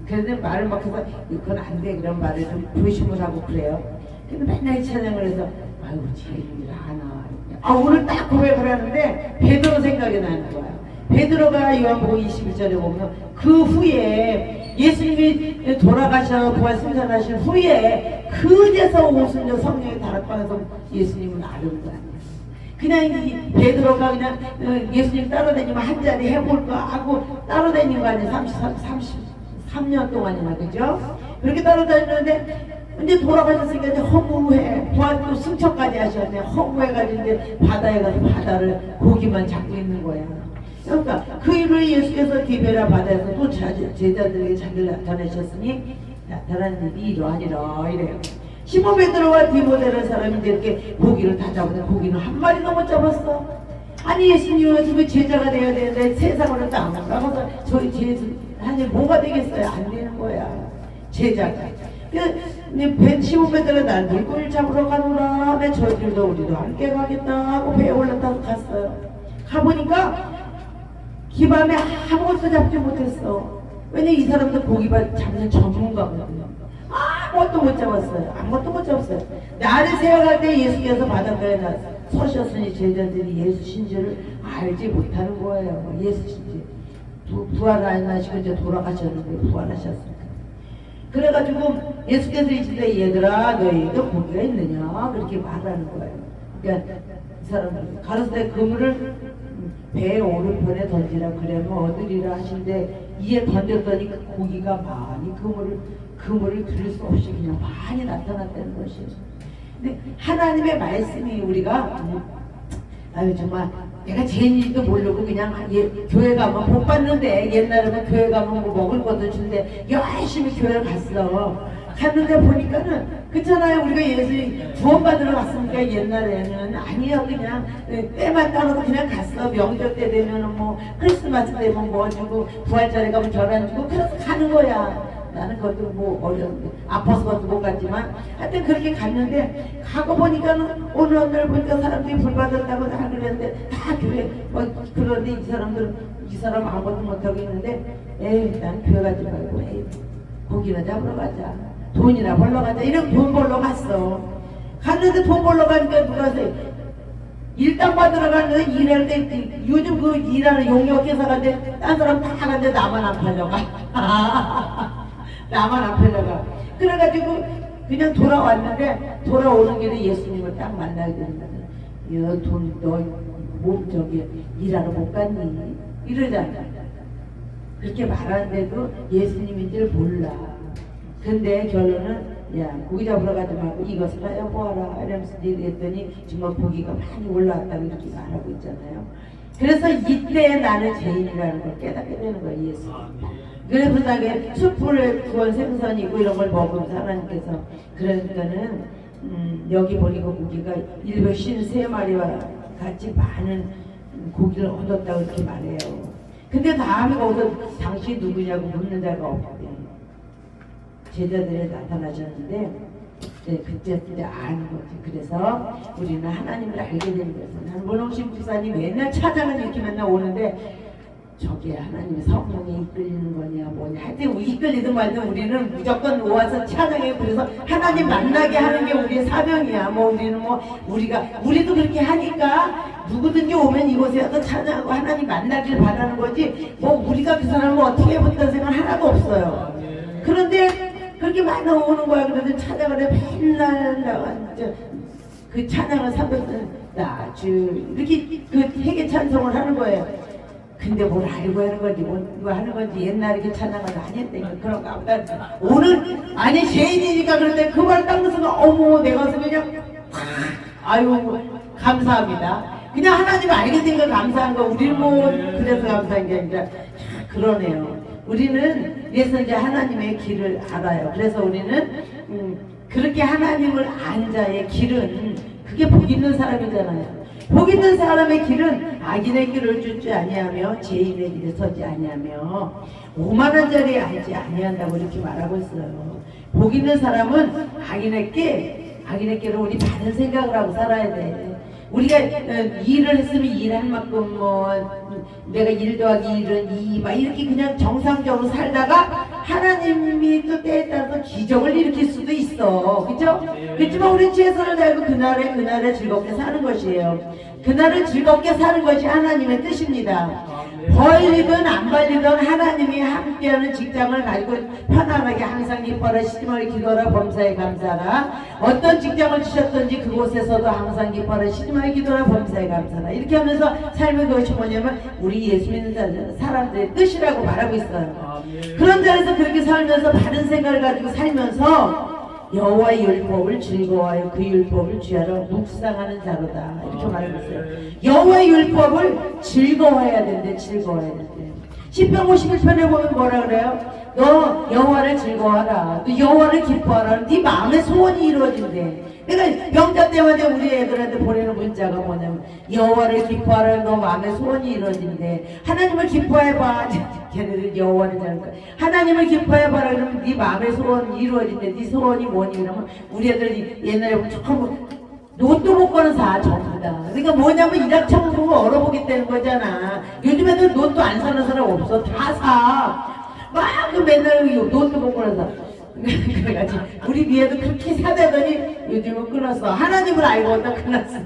그런데 말을 막 해서 이건 안 돼 그런 말을 좀 조심을 하고 그래요. 근데 맨날 이 찬양을 해서 아이고 제인이를 하나 오늘 딱 고백을 하는데 베드로 생각이 나는 거야. 베드로가 요한복음 21절에 보면 그 후에 예수님이 돌아가셔 부활 승천하신 후에 그제서 오순절 성령의 다락방에서 예수님은 아는 거 아니야. 그냥 이 베드로가 그냥 예수님 따라다니면 한 자리 해볼까 하고 따라다니는 거 아니야. 33년 동안이나 그죠? 그렇게 따라다니는데 이제 돌아가셨으니까 이제 허무해. 부활도 승천까지 하셨네. 허무해가지고 이제 바다에 가서 바다를 고기만 잡고 있는 거야. 그러니까 그 일을 예수께서 디베라 바다에서 또 제자들에게 자기를 나타내셨으니 나타난 일이 이러하니라 이래요. 시몬 베드로와 디모데라는 사람이 이제 이렇게 고기를 다 잡았는데 고기는 한 마리도 못 잡았어. 아니 예수님은 제자가 돼야 되는데 세상으로 딱 나가서 저희 제자한테 뭐가 되겠어요? 안 되는 거야. 제자가. 시몬 베드로가 날 물고기를 잡으러 가노라 하면 저희들도 우리도 함께 가겠다 하고 배에 올라타서 갔어요. 가보니까 기밤에 아무것도 잡지 못했어. 왜냐면 이 사람들 고기 잡는 전문가거든요. 아무것도 못 잡았어요. 아무것도 못 잡았어요. 나를 세워갈 때 예수께서 바닷가에 서셨으니 제자들이 예수신 줄을 알지 못하는 거예요. 예수신 줄. 부활 안 하시고 이제 돌아가셨는데 부활하셨으니까. 그래가지고 예수께서 이시되 얘들아 너희도 고기가 있느냐 그렇게 말하는 거예요. 그러니까 이 사람들 가로수에 그물을 배 오른편에 던지라 그러면 얻으리라 하신데 이에 던졌더니 그 고기가 많이 그물을 들을 수 없이 그냥 많이 나타났다는 것이에요. 근데 하나님의 말씀이 우리가 아유 정말 내가 제인지도 모르고 그냥 교회 가면 복 받는데 옛날에는 교회 가면 뭐 먹을 것도 주는데 열심히 교회를 갔는데 보니까는 그렇잖아요. 우리가 예수 구원받으러 갔으니까 옛날에는 아니요 그냥 때만 따라서 그냥 갔어. 명절 때 되면은 뭐 크리스마스 되면 뭐 주고 부활절에 가면 절안 주고 그래서 가는 거야. 나는 그것도 뭐 어려운데 아파서 그것도 못 갔지만 하여튼 그렇게 갔는데 가고 보니까는 오늘 날 보니까 사람들이 불 받았다고 다 그랬는데 다 교회 뭐 그런데 이 사람 아무것도 못하고 있는데 에이 난 교회 가지 말고 에이 고기나 잡으러 가자 돈이나 벌러 가자 이런 돈 벌러 갔어. 갔는데 돈 벌러 가니까 누가 일당 받으러 갔는데 일할 때 요즘 그 일하는 용역회사가인데 딴 사람 다 가는데 나만 안 팔려가. 나만 안 팔려가. 그래가지고 그냥 돌아왔는데 돌아오는 길에 예수님을 딱 만나게 된다. 너몸 저기 일하러 못 갔니? 이러잖아. 그렇게 말하는데도 예수님인지를 몰라. 근데 결론은 야 고기 잡으러 가지 말고 이것을 하여 보아라 이러면서 얘기했더니 정말 고기가 많이 올라왔다고 이렇게 말하고 있잖아요. 그래서 이때 나는 죄인이라는 걸 깨닫게 되는 거예요. 예수. 그래서 나게 숯불에 구운 생선이고 이런 걸 먹으면서 하나님께서 그러니까는 여기 보니까 고기가 153마리와 같이 많은 고기를 얻었다고 이렇게 말해요. 근데 다음에 거기서 당신 누구냐고 묻는 자가 없대. 제자들이 나타나셨는데 그때 아는 거지. 그래서 우리는 하나님을 알게 되는 거예요. 나는 문홍신 부사님 맨날 찾아는 이렇게 맨날 오는데 저게 하나님의 성령이 이끌리는 거냐 뭐냐 하여튼 이끌리든 말든 우리는 무조건 모아서 찬양해. 그래서 하나님 만나게 하는 게 우리의 사명이야. 뭐 우리는 우리도 그렇게 하니까 누구든지 오면 이곳에 와서 찬양하고 하나님 만나길 바라는 거지 뭐 우리가 그 사람을 어떻게 해본다는 생각 하나도 없어요. 그런데 그렇게 많이 오는 거야. 그래서 찬양을 해 맨날 그 찬양을 300번 나주 이렇게 그 회개 찬송을 하는 거예요. 근데 뭘 알고 하는 건지 뭐 하는 건지 옛날에 그 찬양을 많이 했다니까 그런가 보다. 오늘 아니 죄인이니까 그런데 그 말 딱 듣고서 어머 내가 그냥 아유 감사합니다. 그냥 하나님 알게 된 걸 감사한 거. 우리는 뭐 그래서 감사한 게 아니라 그러네요. 우리는 그래서 이제 하나님의 길을 알아요. 그래서 우리는 그렇게 하나님을 안 자의 길은 그게 복 있는 사람이잖아요. 복 있는 사람의 길은 악인의 길을 쫓지 아니하며 죄인의 길에 서지 아니하며 5만 원짜리 알지 아니한다고 이렇게 말하고 있어요. 복 있는 사람은 악인의 길을 우리 바른 생각을 하고 살아야 돼. 우리가 일을 했으면 일한 만큼 뭐 내가 1 더하기 1은 2 막 이렇게 그냥 정상적으로 살다가 하나님이 또 때에 따라서 기적을 일으킬 수도 있어. 그죠? 그렇지만 우리 최선을 다하고 그날에 즐겁게 사는 것이에요. 그날을 즐겁게 사는 것이 하나님의 뜻입니다. 벌리든 안 벌리든 하나님이 함께하는 직장을 가지고 편안하게 항상 기뻐라 시집을 기도하라 범사에 감사하라. 어떤 직장을 주셨든지 그곳에서도 항상 기뻐라 시집을 기도하라 범사에 감사하라. 이렇게 하면서 삶의 것이 뭐냐면 우리 예수 믿는 사람들의 뜻이라고 말하고 있어요. 그런 자리에서 그렇게 살면서 바른 생각을 가지고 살면서 여호와의 율법을 즐거워하여 그 율법을 주야로 묵상하는 자로다. 이렇게 말하고 있어요. 여호와의 율법을 즐거워해야 된대. 즐거워해야 된대. 시편 51편에 보면 뭐라 그래요? 너 여호와를 즐거워하라. 너 여호와를 기뻐하라. 네 마음의 소원이 이루어진대. 그러니까 명절 때마다 우리 애들한테 보내는 문자가 뭐냐면 여호와를 기뻐하라. 너 마음의 소원이 이루어진대. 하나님을 기뻐해봐. 걔네들 여호와를 잘 거야. 하나님을 기뻐해봐라. 그러면 네 마음의 소원이 이루어진대. 네 소원이 뭐니? 그러면 우리 애들이 옛날에 보면 조금 로또 복권은 사 전부 다. 그러니까 뭐냐면 일확천금 보고 얼어보겠다는 거잖아. 요즘 애들 로또 안 사는 사람 없어. 다 사. 막 그 맨날 로또 복권을 사. 그래가지고 우리 니애도 그렇게 사대더니 요즘은 끊었어. 하나님을 알고 있다 끊었어.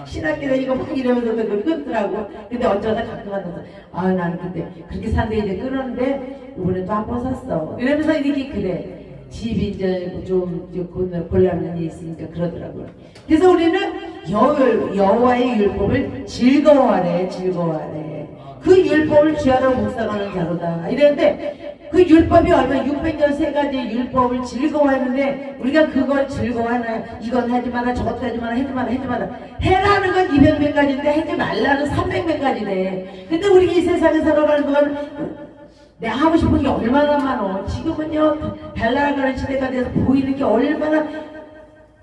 신학교 다니고 막 이러면서도 그걸 끊더라고. 근데 어쩌다 가끔 가서 아 나는 그때 그렇게 산데 이제 끊었는데 이번에 또 한 번 샀어. 이러면서 이렇게 그래. 집이 이제 좀 곤란한 일이 있으니까 그러더라고요. 그래서 우리는 여호와의 율법을 즐거워하래. 그 율법을 주야로 묵상하는 자로다. 이랬는데 그 율법이 얼마 600년 세 가지 율법을 즐거워했는데 우리가 그걸 즐거워하나 이건 하지 마라 저것 하지 마라 하지 마라 해라는 건 200몇 가지인데 하지 말라는 300몇 가지네. 근데 우리가 이 세상에 살아가는 동안 내가 하고 싶은 게 얼마나 많어. 지금은요 달라가는 시대가 돼서 보이는 게 얼마나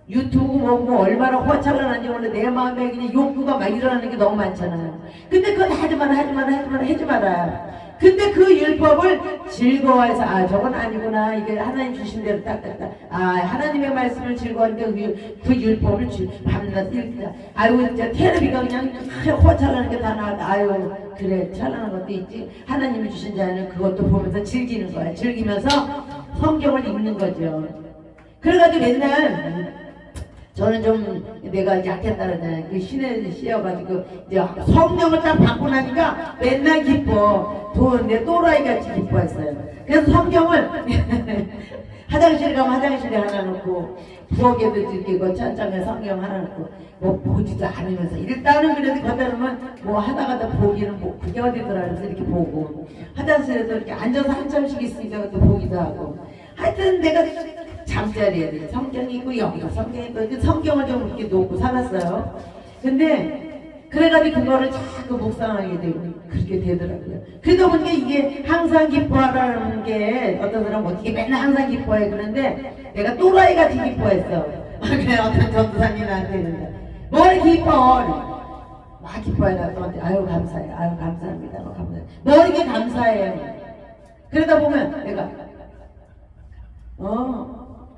유튜브 보고 얼마나 화창한지 오늘 내 마음에 그냥 욕구가 막 일어나는 게 너무 많잖아요. 근데 그건 하지 마라. 근데 그 율법을 즐거워해서 아 저건 아니구나 이게 하나님 주신 대로 딱딱딱 아 하나님의 말씀을 즐거워하니까 그 율법을 밤낮 읽자. 아유 진짜 테레비가 그냥 화창하는 게 다 나왔다. 아유 그래 찬란한 것도 있지. 하나님이 주신 자는 그것도 보면서 즐기는 거야. 즐기면서 성경을 읽는 거죠. 그래가지고 맨날 저는 좀 내가 약했다는 그 신에 씌어가지고 이제 성령을 딱 받고 나니까 맨날 기뻐. 내 또라이 같이 기뻐했어요. 그래서 성경을 화장실에 가면 화장실에 하나 놓고 부엌에도 이렇게 그 천장에 성경 하나 놓고 뭐 보지도 않으면서 일단은 그래도 거기다 놓으면 뭐 하다가다 보기는 뭐 그게 어디더라 그래서 이렇게 보고 화장실에도 이렇게 앉아서 한참씩 있으니까 또 보기도 하고 하여튼 내가 잠자리에 성경이 있고 여기가 성경이 있고 그 성경을 좀 이렇게 놓고 살았어요. 근데 그래가지고 그거를 자꾸 묵상하게 되고 그렇게 되더라고요. 그러다 보니까 이게 항상 기뻐하라는 게 어떤 사람은 어떻게 맨날 항상 기뻐해 그러는데 내가 또라이 같이 기뻐했어. 그래 어떤 전도사님 나한테 있는데 뭘 기뻐? 막 기뻐해 나 또 아유 감사해 아유 감사합니다 뭐 감사해 뭐 이렇게 감사해. 그러다 보면 내가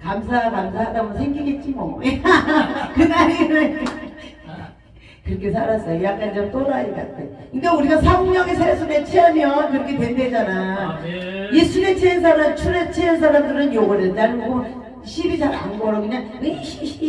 감사하다 보면 생기겠지 뭐. 그날에는 그렇게 살았어요. 약간 좀 또라이 같아. 그러니까 우리가 성령의 세술에 취하면 그렇게 된대잖아. 이 술에 취한 사람, 술에 취한 사람들은 욕을 해. 나는 뭐 시비 잘 안 걸어. 그냥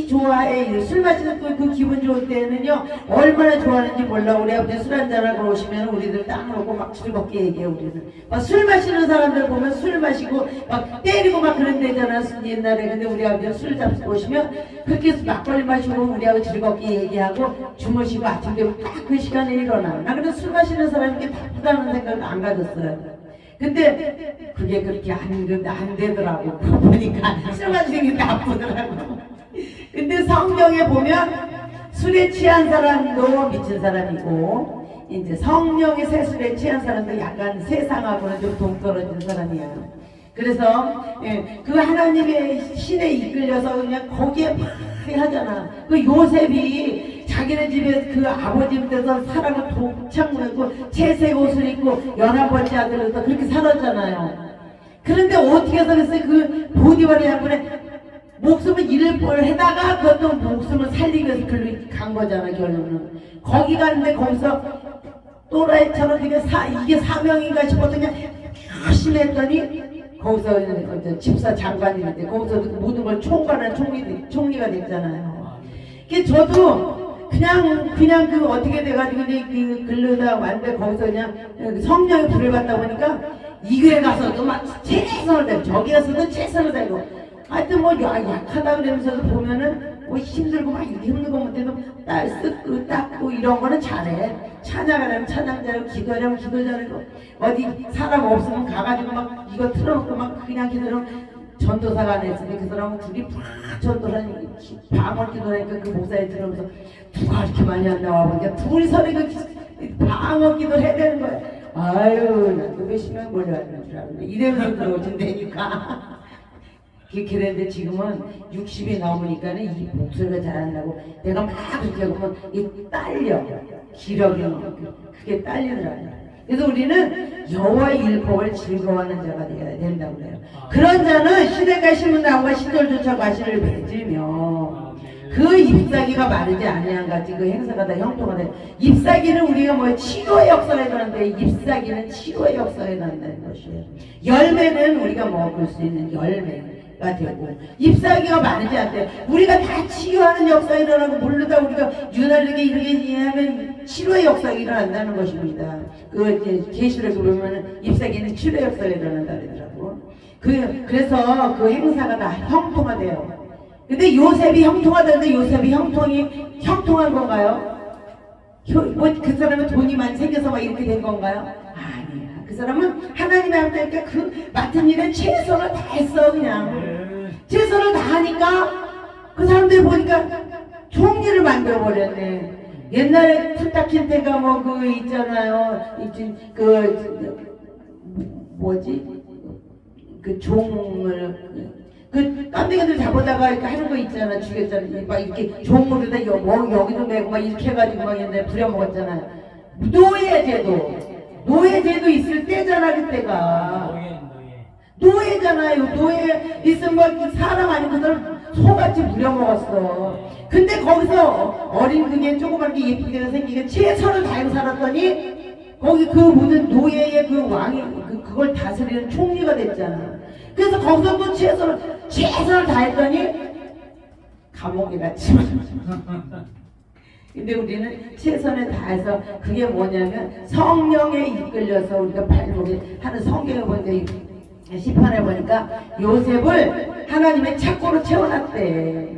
좋아해. 술 마시는 그 기분 좋을 때는요 얼마나 좋아하는지 몰라. 우리 아버지 술 한잔하고 오시면 우리들 딱 놓고 막 즐겁게 얘기해. 우리는 막 술 마시는 사람들 보면 술 마시고 막 때리고 막 그런 데잖아 옛날에. 근데 우리 아버지 술 잡고 오시면 그렇게 막걸리 마시고 우리하고 즐겁게 얘기하고 주무시고 아침 되면 딱 그 시간에 일어나. 나 근데 술 마시는 사람이 이렇게 나쁘다는 생각을 안 가졌어요. 근데 그게 그렇게 안 되더라고. 보니까 술 마시는 게 나쁘더라고. 근데 성경에 보면 술에 취한 사람도 미친 사람이고 이제 성령의 세술에 취한 사람도 약간 세상하고는 좀 동떨어진 사람이야. 그래서 그 하나님의 신에 이끌려서 그냥 거기에 막 하잖아. 그 요셉이 자기 자기네 집에 그 아버지 밑에서 사람을 독창 내고 채색 옷을 입고 11번째 아들로서 그렇게 살았잖아요. 그런데 어떻게 해서 그랬어요? 그 보디발의 양반에 목숨을 잃을 뻔해다가 그것도 목숨을 살리기 위해서 글로 간 거잖아. 결론은 거기 가는데 거기서 또라이처럼 이게 사명인가 싶어서 그냥 열심히 했더니 거기서 집사 장관인데 거기서 모든 걸 총괄하는 총리가 됐잖아요. 저도 그냥 그 어떻게 돼가지고 그 글로다 왔는데 거기서 그냥 성령의 불을 받다 보니까 이 교회 가서도 막 최선을 다하고 저기 가서도 최선을 다하고 하여튼 뭐 약하다 그러면서도 보면은 뭐 힘들고 막 이렇게 힘든 거 못해도 딸 쓰고 닦고 이런 거는 잘해. 찬양하려면 찬양 잘하고 기도하려면 기도 잘하고 어디 사람 없으면 가가지고 막 이거 틀어놓고 막 그냥 기도하면 전도사가 안 했으니 그 사람은 둘이 막 전도사니 방언 기도하니까 그 목사에 들으면서 누가 이렇게 많이 안 나와 보니까 둘이서 그 방언 기도를 해야 되는 거야. 아유 나도 몇십 명 몰려왔는 줄 알았네. 이래면서 들어오신다니까. 그랬는데 지금은 60이 넘으니까는 이 목소리가 잘한다고 내가 막 그렇게 하면 이 딸려 기력이 그게 딸리더라고요. 그래서 우리는 여호와의 율법을 즐거워하는 자가 되어야 된다고 그래요. 그런 자는 시대가 신문나무가 시돌조차 과실을 맺으며 그 잎사귀가 마르지 아니한 같이 그 행사가 다 형통하다. 잎사귀는 우리가 뭐 치료의 역사가 일어나는데 잎사귀는 치료의 역사가 일어난다는 것이에요. 열매는 우리가 먹을 수 있는 열매가 되고 잎사귀가 마르지 않대. 우리가 다 치유하는 역사가 일어나고 모르다 우리가 유난하게 이렇게 하면 치료의 역사가 일어난다는 것입니다. 그 계시록에 보면은 잎사귀는 치료의 역사가 일어난다 그러더라고. 그래서 그 행사가 다 형통하대요. 근데 요셉이 형통하다는데 요셉이 형통한 건가요? 그 사람은 돈이 많이 생겨서 막 이렇게 된 건가요? 아니야. 그 사람은 하나님의 함께니까 그 맡은 일에 최선을 다했어. 그냥 최선을 다하니까 그 사람들이 보니까 총리를 만들어 버렸네. 옛날에 푸타킨테가 뭐 그 있잖아요. 그 종을 그 깜댕이들 잡아다가 이렇게 하는 거 있잖아. 죽였잖아. 막 이렇게 종으로다 여기도 메고 막 이렇게 해가지고 막 옛날에 부려먹었잖아요. 노예제도 있을 때잖아. 그때가 노예잖아요. 노예 있으면 사람 아닌 그 사람 소같이 부려먹었어. 근데 거기서 어린 그게 조그맣게 예쁘게 생기게 최선을 다해서 살았더니 거기 그 모든 노예의 그 왕이 그걸 다스리는 총리가 됐잖아. 그래서 거기서 또 최선을 다했더니 감옥에 갔지만 근데 우리는 최선을 다해서 그게 뭐냐면 성령에 이끌려서 우리가 발목에 하는 성경에 보니까 시편에 보니까 요셉을 하나님의 착고로 채워놨대.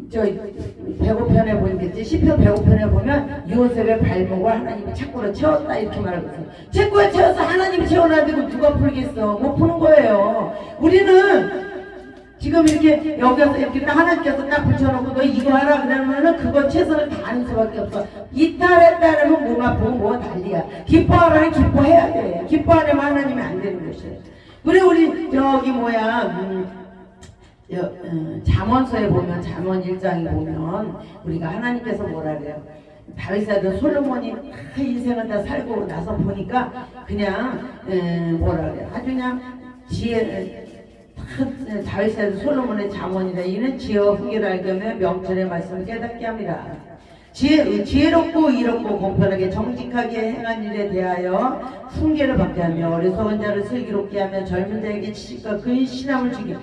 저 105편에 보니까 시편 105편에 보면 요셉의 발목을 하나님이 착고로 채웠다 이렇게 말하고 있어요. 착고에 채워서 하나님이 채워놨는데 누가 풀겠어? 못 푸는 거예요. 우리는 지금 이렇게 여기서 이렇게 딱 하나님께서 딱 붙여놓고 너 이거 하라 그러면은 그거 최선을 다하는 수밖에 없어. 이탈했다 그러면 몸 아프고 뭐 난리야. 기뻐하라면 기뻐해야 돼. 기뻐 안 하면 하나님이 안 되는 것이에요. 그래 우리 저기 잠언서에 보면 잠언 1장에 보면 우리가 하나님께서 뭐라 그래요? 다윗의 아들 솔로몬이 다 인생을 다 살고 나서 보니까 그냥 뭐라 그래요? 아주 그냥 다윗의 아들 솔로몬의 잠언이다. 이는 지혜와 후계를 알게 하며 명철의 말씀을 깨닫게 합니다. 지혜롭고 이롭고 공평하게 정직하게 행한 일에 대하여 훈계를 받게 하며 어리석은 자를 슬기롭게 하며 젊은 자에게 지식과 근신함을 주게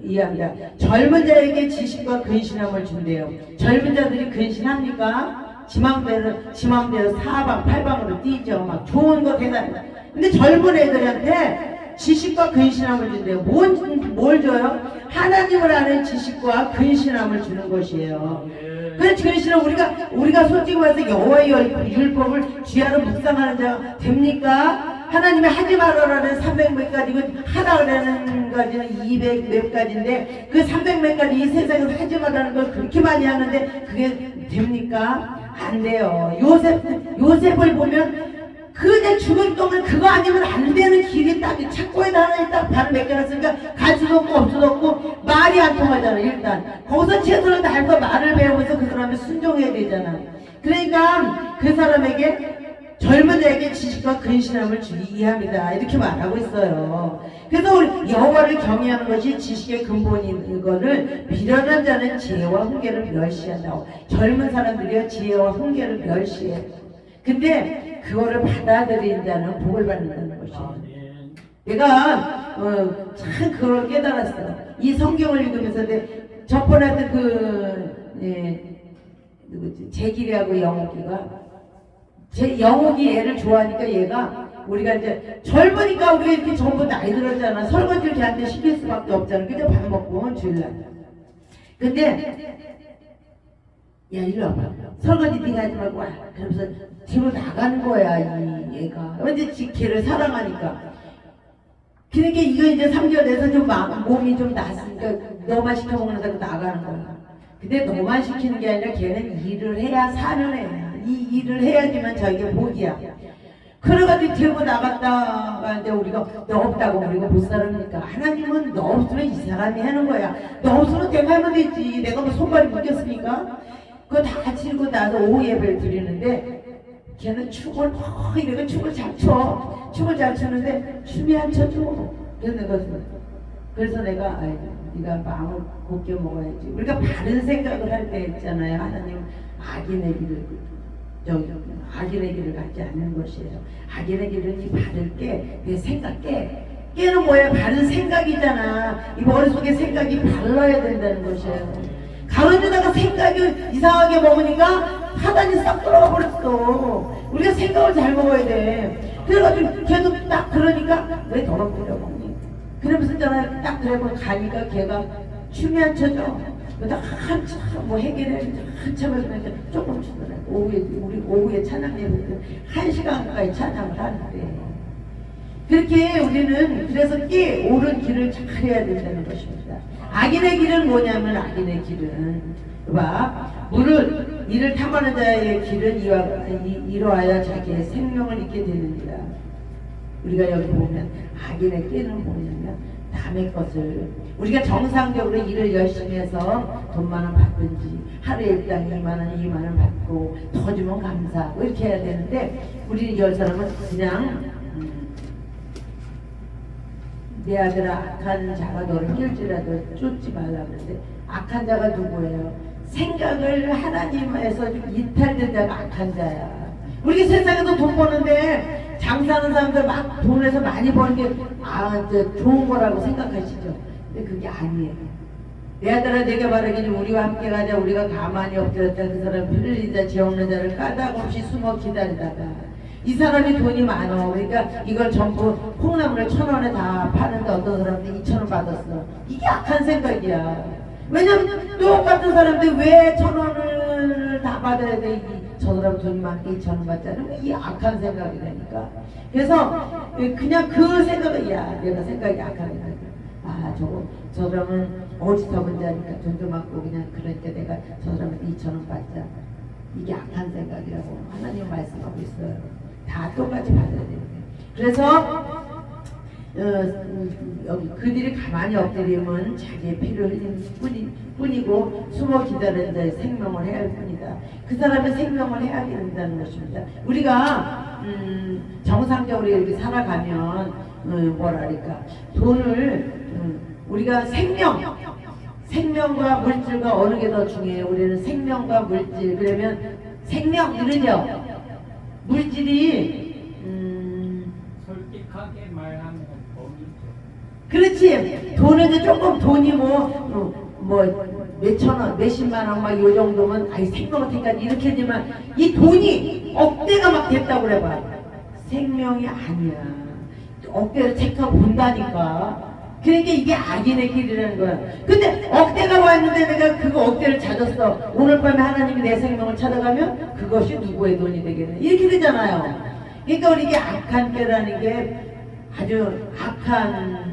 이해합니다. 젊은 자에게 지식과 근신함을 준대요. 젊은 자들이 근신합니까? 지맘대로 사방 팔방으로 뛰죠. 막 좋은 거 대단. 근데 젊은 애들한테 지식과 근신함을 준대요. 뭘 줘요? 하나님을 아는 지식과 근신함을 주는 것이에요. 그래서 근신은 우리가 솔직히 말해서 여호와의 율법을 쥐하러 묵상하는 자가 됩니까? 하나님이 하지 말아라는 300몇 가지고 하라는 가지는 200몇 가지인데 그 300몇 가지 이 세상에서 하지 말라는 걸 그렇게 많이 하는데 그게 됩니까? 안 돼요. 요셉을 보면 그냥 죽을 동안 그거 아니면 안 되는 길이 딱 창고에다 하나 딱 발을 맡겨놨으니까 갈 수도 없고 없을 수도 없고 말이 안 통하잖아. 일단 거기서 최선을 다해서 말을 배우면서 그 사람을 순종해야 되잖아. 그러니까 그 사람에게 젊은 자에게 지식과 근신함을 주기 이합니다. 이렇게 말하고 있어요. 그래서 우리 여호와를 경외하는 것이 지식의 근본인 거를 미련한 자는 지혜와 훈계를 멸시한다고. 젊은 사람들이요 지혜와 훈계를 멸시해. 근데 그거를 받아들인 자는 복을 받는다는 것이에요. 내가 참 그걸 깨달았어. 이 성경을 읽으면서 저번에 누구지 재길이하고 영옥이가 제 영옥이 애를 좋아하니까 얘가 우리가 이제 젊으니까 우리가 이렇게 전부 나이 들었잖아. 설거지를 걔한테 시킬 수밖에 없잖아. 그죠? 밥 먹고 주일날. 근데 야 이리 와봐. 설거지 네가 하지 말고 와. 그러면서 뒤로 나가는 거야 이 얘가. 왠지 걔를 사랑하니까. 그러니까 이거 이제 3개월 돼서 좀 몸이 좀 났으니까 너만 시켜 먹는다고 나가는 거야. 근데 너만 시키는 게 아니라 걔는 일을 해야 사는 애야. 이 일을 해야지만 자기가 복이야. 그래가지고 들고 나갔다가 이제 우리가 너 없다고 우리가 못 살으니까 하나님은 너 없으면 이 사람이 하는 거야. 너 없으면 내가 하면 되지. 내가 뭐 손발이 묶였으니까. 그거 다 치고 나서 오후 예배를 드리는데 걔는 춤을 이래가 춤을 잘 춰. 춤을 잘 추는데 춤이 안 춰줘. 그래서 내가 네가 마음을 곱게 먹어야지. 우리가 바른 생각을 할 때 있잖아요. 하나님 악인의 길을 악인의 길을 갖지 않는 것이에요. 악인의 길은 이 바를 내 생각 깨는 뭐야? 바른 생각이잖아. 이 머릿속에 생각이 발라야 된다는 것이에요. 가로지다가 생각이 이상하게 먹으니까 하단이 싹 들어가 버렸어. 우리가 생각을 잘 먹어야 돼. 그래가지고 걔도 딱 그러니까 왜 더럽게 먹니? 그러면서 있잖아요. 딱 그래고 가니까 걔가 춤이 안 춰져. 그러다 한참 뭐 해결해 한참을 그러니까 조금 추더라고. 우리 오후에 찬양 예배 때 1시간 가까이 찬양을 하는데 그렇게 우리는 그래서 옳은 길을 잘 해야 된다는 것입니다. 악인의 길은 뭐냐면 악인의 길은 이를 탐하는 자의 길은 이러하여 자기의 생명을 잃게 되느니라. 우리가 여기 보면 악인의 길은 뭐냐면 남의 것을 우리가 정상적으로 일을 열심히 해서 돈만 원 받든지 하루에 일당 2만 원 받고 더 주면 감사하고 이렇게 해야 되는데 우리 열 사람은 그냥 내 아들아 악한 자가 너를 낄지라도 쫓지 말라 그러는데 악한 자가 누구예요? 생각을 하나님에서 좀 이탈된 자가 악한 자야. 우리 세상에서 돈 버는데 장사하는 사람들 막 돈에서 많이 버는 게 좋은 거라고 생각하시죠? 근데 그게 아니에요. 내 아들아 내가 말하기를 우리와 함께 가자. 우리가 가만히 엎드렸다 그 사람 피를 흘린 자 죄 없는 자를 까닭없이 숨어 기다리다가 이 사람이 돈이 많어. 그러니까 이걸 전부 콩나물을 1,000원에 다 파는데 어떤 사람들이 2,000원 받았어. 이게 악한 생각이야. 왜냐면 똑같은 사람들 왜 1,000원을 다 받아야 돼? 저 사람 돈이 많게 2,000원 받잖아. 이게 악한 생각이 되니까. 그래서 그냥 그 생각을 내가 생각이 악한 생각이야. 저 사람은 어리석은 자니까 돈도 많고 그냥 그러니까 내가 저 사람한테 2,000원 받자. 이게 악한 생각이라고 하나님 말씀하고 있어요. 다 똑같이 받아야 되는데. 그래서 여기 그들이 가만히 엎드리면 자기의 피를 흘린 뿐이고 숨어 기다리는 자의 생명을 해야 할 뿐이다. 그 사람의 생명을 해야 된다는 것입니다. 우리가 정상적으로 이렇게 살아가면 뭐랄까 돈을 우리가 생명과 물질과 어느 게 더 중요해요? 우리는 생명과 물질. 그러면 생명 이러죠. 물질이 솔직하게 말하면 돈이죠. 그렇지. 돈은 이제 조금 돈이 몇천 원, 몇십만 원 막 요 정도면 생명을 택까지 이렇게 되지만 이 돈이 억대가 막 됐다고 그래봐. 생명이 아니야. 억대를 택하고 본다니까. 그러니까 이게 악인의 길이라는 거야. 근데 억대가 왔는데 내가 그거 억대를 찾았어. 오늘 밤에 하나님이 내 생명을 찾아가면 그것이 누구의 돈이 되겠네. 이렇게 되잖아요. 그러니까 우리 이게 악한 꾀라는 게 아주 악한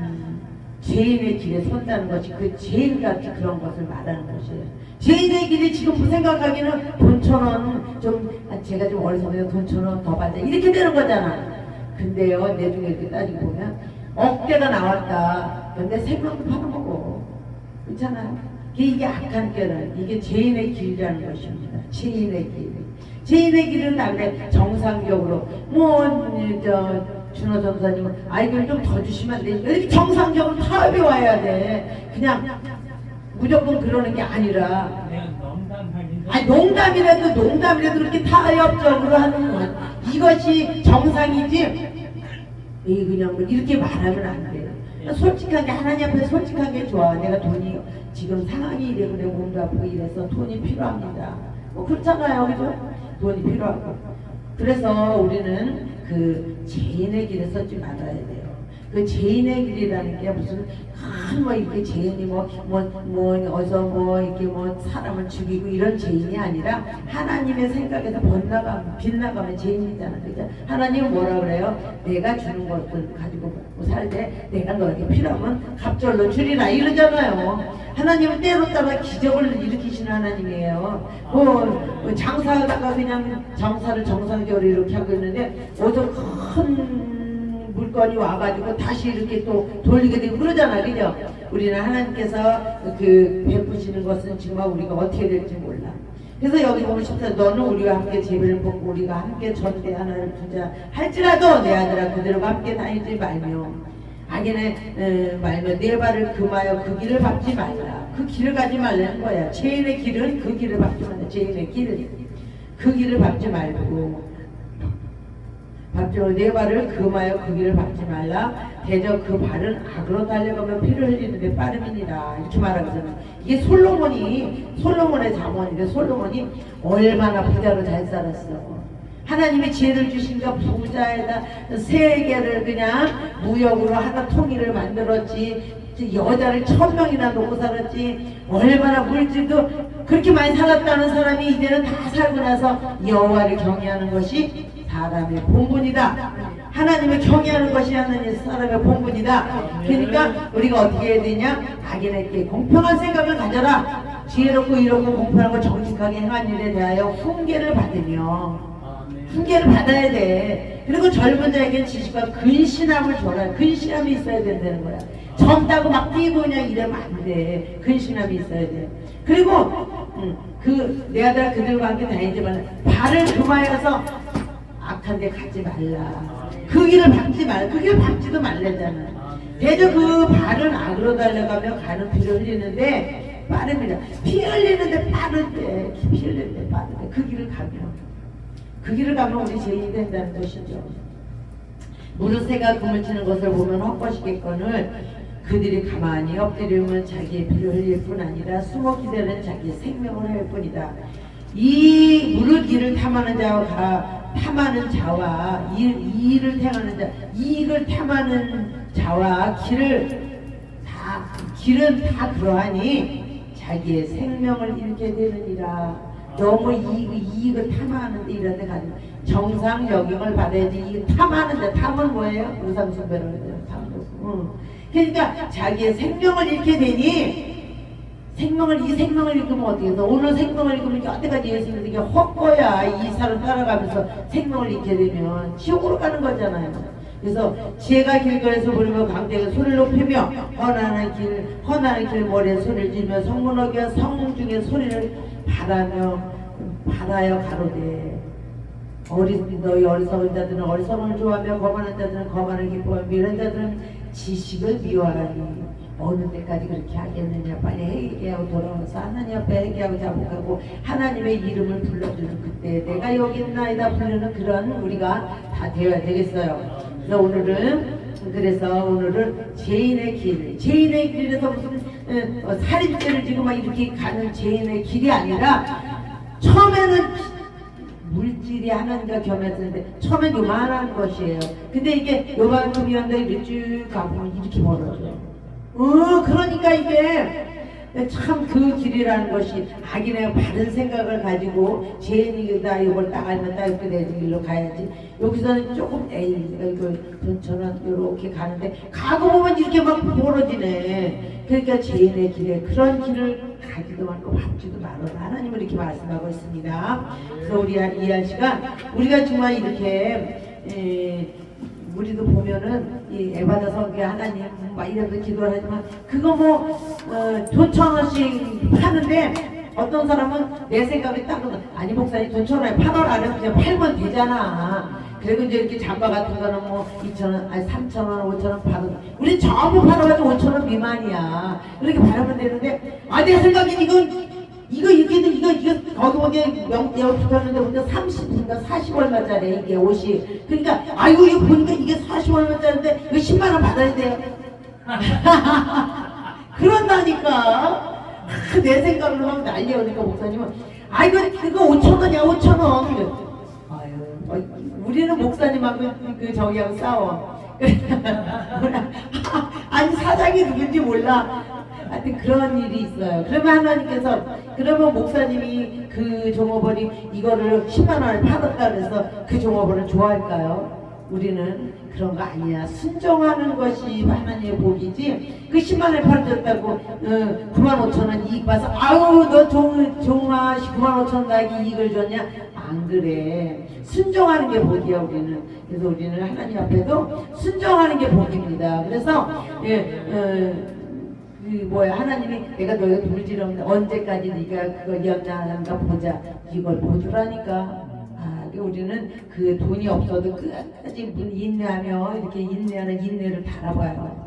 죄인의 길에 선다는 것이 그 죄인같이 그런 것을 말하는 것이에요. 죄인의 길이 지금 생각하기는 돈 1,000원 좀 제가 좀 어리석어요. 돈 1,000원 더 받자 이렇게 되는 거잖아. 근데요 내중에 이렇게 따지고 보면 억대가 나왔다. 근데 생명도 팔아먹어. 그렇잖아요. 이게 악한 깨는 이게 죄인의 길이라는 것입니다. 죄인의 길. 죄인의 길은 다른데 정상적으로 준호 전사님은 이걸 좀 더 주시면 안 돼. 이렇게 정상적으로 타협이 와야 돼. 그냥 무조건 그러는 게 아니라 그냥 농담하긴 농담이라도 그렇게 타협적으로 하는 것 이것이 정상이지. 그냥 이렇게 말하면 안 돼. 솔직하게 하나님 앞에 솔직한 게 좋아. 내가 돈이 지금 상황이 이래 그래 몸도 아프고 이래서 돈이 필요합니다. 그렇잖아요, 그죠? 돈이 필요하고. 그래서 우리는 그 죄인의 길에 서지 말아야 돼요. 그 죄인의 길이라는 게 무슨 이렇게 죄인이 어디서 이렇게 사람을 죽이고 이런 죄인이 아니라 하나님의 생각에서 빗나가면 죄인이잖아. 그죠? 하나님은 뭐라 그래요? 내가 주는 것들 가지고 먹고 살 때 내가 너에게 필요하면 갑절로 주리라 이러잖아요. 하나님은 때로 따라 기적을 일으키시는 하나님이에요. 장사하다가 그냥 장사를 정상적으로 이렇게 하고 있는데 어떤 큰 물건이 와가지고 다시 이렇게 또 돌리게 되고 그러잖아요. 그죠? 우리는 하나님께서 그 베푸시는 것은 정말 우리가 어떻게 될지 몰라. 그래서 여기 보면 14 너는 우리와 함께 제비를 뽑고 우리가 함께 전대 하나를 두자 할지라도 내 아들아 그들과 함께 다니지 말며 악인의 말며 내 발을 금하여 그 길을 밟지 말라. 그 길을 가지 말라는 거야. 죄인의 길은 그 길을 밟지 말라. 죄인의 길은 그 길을 밟지 말고 내 발을 금하여 그 길을 밟지 말라. 대저 그 발은 악으로 달려가며 피를 흘리는데 빠름이니라. 이렇게 말하거든요. 이게 솔로몬의 자문인데 솔로몬이 얼마나 부자로 잘 살았어. 하나님의 지혜를 주신가 부자에다 세계를 그냥 무역으로 하나 통일을 만들었지. 여자를 1,000명이나 놓고 살았지. 얼마나 물질도 그렇게 많이 살았다는 사람이 이제는 다 살고 나서 여호와를 경외하는 것이 사람의 본분이다. 하나님을 경외하는 것이 하나님의 사람의 본분이다. 그러니까 우리가 어떻게 해야 되냐? 악인에게 공평한 생각을 가져라. 지혜롭고 이롭고 공평하고 정직하게 행한 일에 대하여 훈계를 받으며 훈계를 받아야 돼. 그리고 젊은 자에게는 지식과 근신함을 줘라. 근신함이 있어야 된다는 거야. 젊다고 막 뛰고 그냥 이러면 안 돼. 근신함이 있어야 돼. 그리고 내 아들 그들과 함께 다니지 말라. 발을 금하여서 악한 데 가지 말라. 그 길을 밟지 말라. 그 길을 밟지도 말라잖아. 대저 그 발은 악으로 달려가며 가는 피를 흘리는데 빠릅니다. 피 흘리는데 빠른데 피 흘리는데 빠른데 그 길을 가면 우리 죄인이 된다는 것이죠. 무릇새가 금을 치는 것을 보면 헛것이겠거늘 그들이 가만히 엎드리면 자기의 피를 흘릴 뿐 아니라 숨어 기다리는 자기의 생명을 할 뿐이다. 이 무릇 이를 탐하는 자와 이를 행하는 자, 이익을 탐하는 자와 길은 다 그러하니 자기의 생명을 잃게 되느니라. 너무 이익을 탐하는데 이런 데 가는 정상 역경을 받아야지. 이익을 탐하는데 탐은 뭐예요? 의상선배로 해요. 그러니까 자기의 생명을 잃게 되니 이 생명을 잃으면 어떻게 해서 오늘 생명을 잃으면 여태까지 예수님이 이게 헛거야. 이 사람 따라가면서 생명을 잃게 되면 지옥으로 가는 거잖아요. 그래서 지혜가 길거리에서 부르며 강대가 소리를 높이며 헌하는 길 모래에 소리를 지르며 성문 어겨 성중에 소리를 받아여 가로되 너희 어리석은 자들은 어리석음을 좋아하며 거만한 자들은 거만을 기뻐하며 미련한 자들은 지식을 미워하니 어느 때까지 그렇게 하겠느냐. 빨리 회개하고 돌아와서 하나님 앞에 회개하고 자복하고 하나님의 이름을 불러주는 그때 내가 여기 있나이다 부르는 그런 우리가 다 되어야 되겠어요. 그래서 오늘은 죄인의 길에서 무슨 살인죄를 지금 막 이렇게 가는 죄인의 길이 아니라 처음에는 물질이 하나님과 겸했는데 처음엔 요만한 것이에요. 근데 이게 요만큼이었는데 이렇게 쭉 가보면 이렇게 멀어져요. 그러니까 이게 참 그 길이라는 것이 악인의 바른 생각을 가지고 죄인이다 이걸 따가면 딱 이렇게 되는 길로 가야지. 여기서는 조금 내가 이거 돈처럼 이렇게 가는데 가고 보면 이렇게 막 멀어지네. 그러니까 죄인의 길에 그런 길을 가지도 말고 밟지도 말아라. 하나님은 이렇게 말씀하고 있습니다. 그래서 우리 이한 시간 우리가 정말 이렇게 우리도 보면은 이 에바다서 하나님 막 이래도 기도를 하지만 그거 뭐 돈 1,000원씩 파는데 어떤 사람은 내 생각에 딱 아니 목사님 돈 1,000원에 8원 안에 그냥 팔면 되잖아. 그리고 이제 이렇게 잠바 같은 거는 뭐 2,000원, 아니 3,000원, 5,000원 팔은 우리 전부 팔아가지고 5,000원 미만이야. 그렇게 팔으면 되는데 내 생각엔 이거 거기 여기 붙었는데 우리가 30인가 40 얼마짜리 이게 옷이. 그러니까 아이고 이거 보니까 이게 40 얼마짜리인데 이거 10만 원 받아야 돼요. 그런다니까. 내 생각으로 막 난리야. 그러니까 목사님은 이거 5,000원이야 5,000원. 우리는 목사님하고 저기하고 싸워. 아니 사장이 누군지 몰라. 하여튼 그런 일이 있어요. 그러면 하나님께서 그러면 목사님이 그 종업원이 이거를 10만 원에 팔았다 그래서 그 종업원을 좋아할까요? 우리는 그런 거 아니야. 순종하는 것이 하나님의 복이지. 그 10만 원에 팔아줬다고 95,000원 이익 봐서 아우 너 종아 95,000원 나에게 이익을 줬냐? 안 그래. 순종하는 게 복이야 우리는. 그래서 우리는 하나님 앞에도 순종하는 게 복입니다. 그래서 하나님이 내가 너희가 돌지렁는데 언제까지 네가 그거 연장한가 보자. 이걸 보더라니까. 우리는 그 돈이 없어도 끝까지 인내하며 이렇게 인내하는 인내를 달아봐요.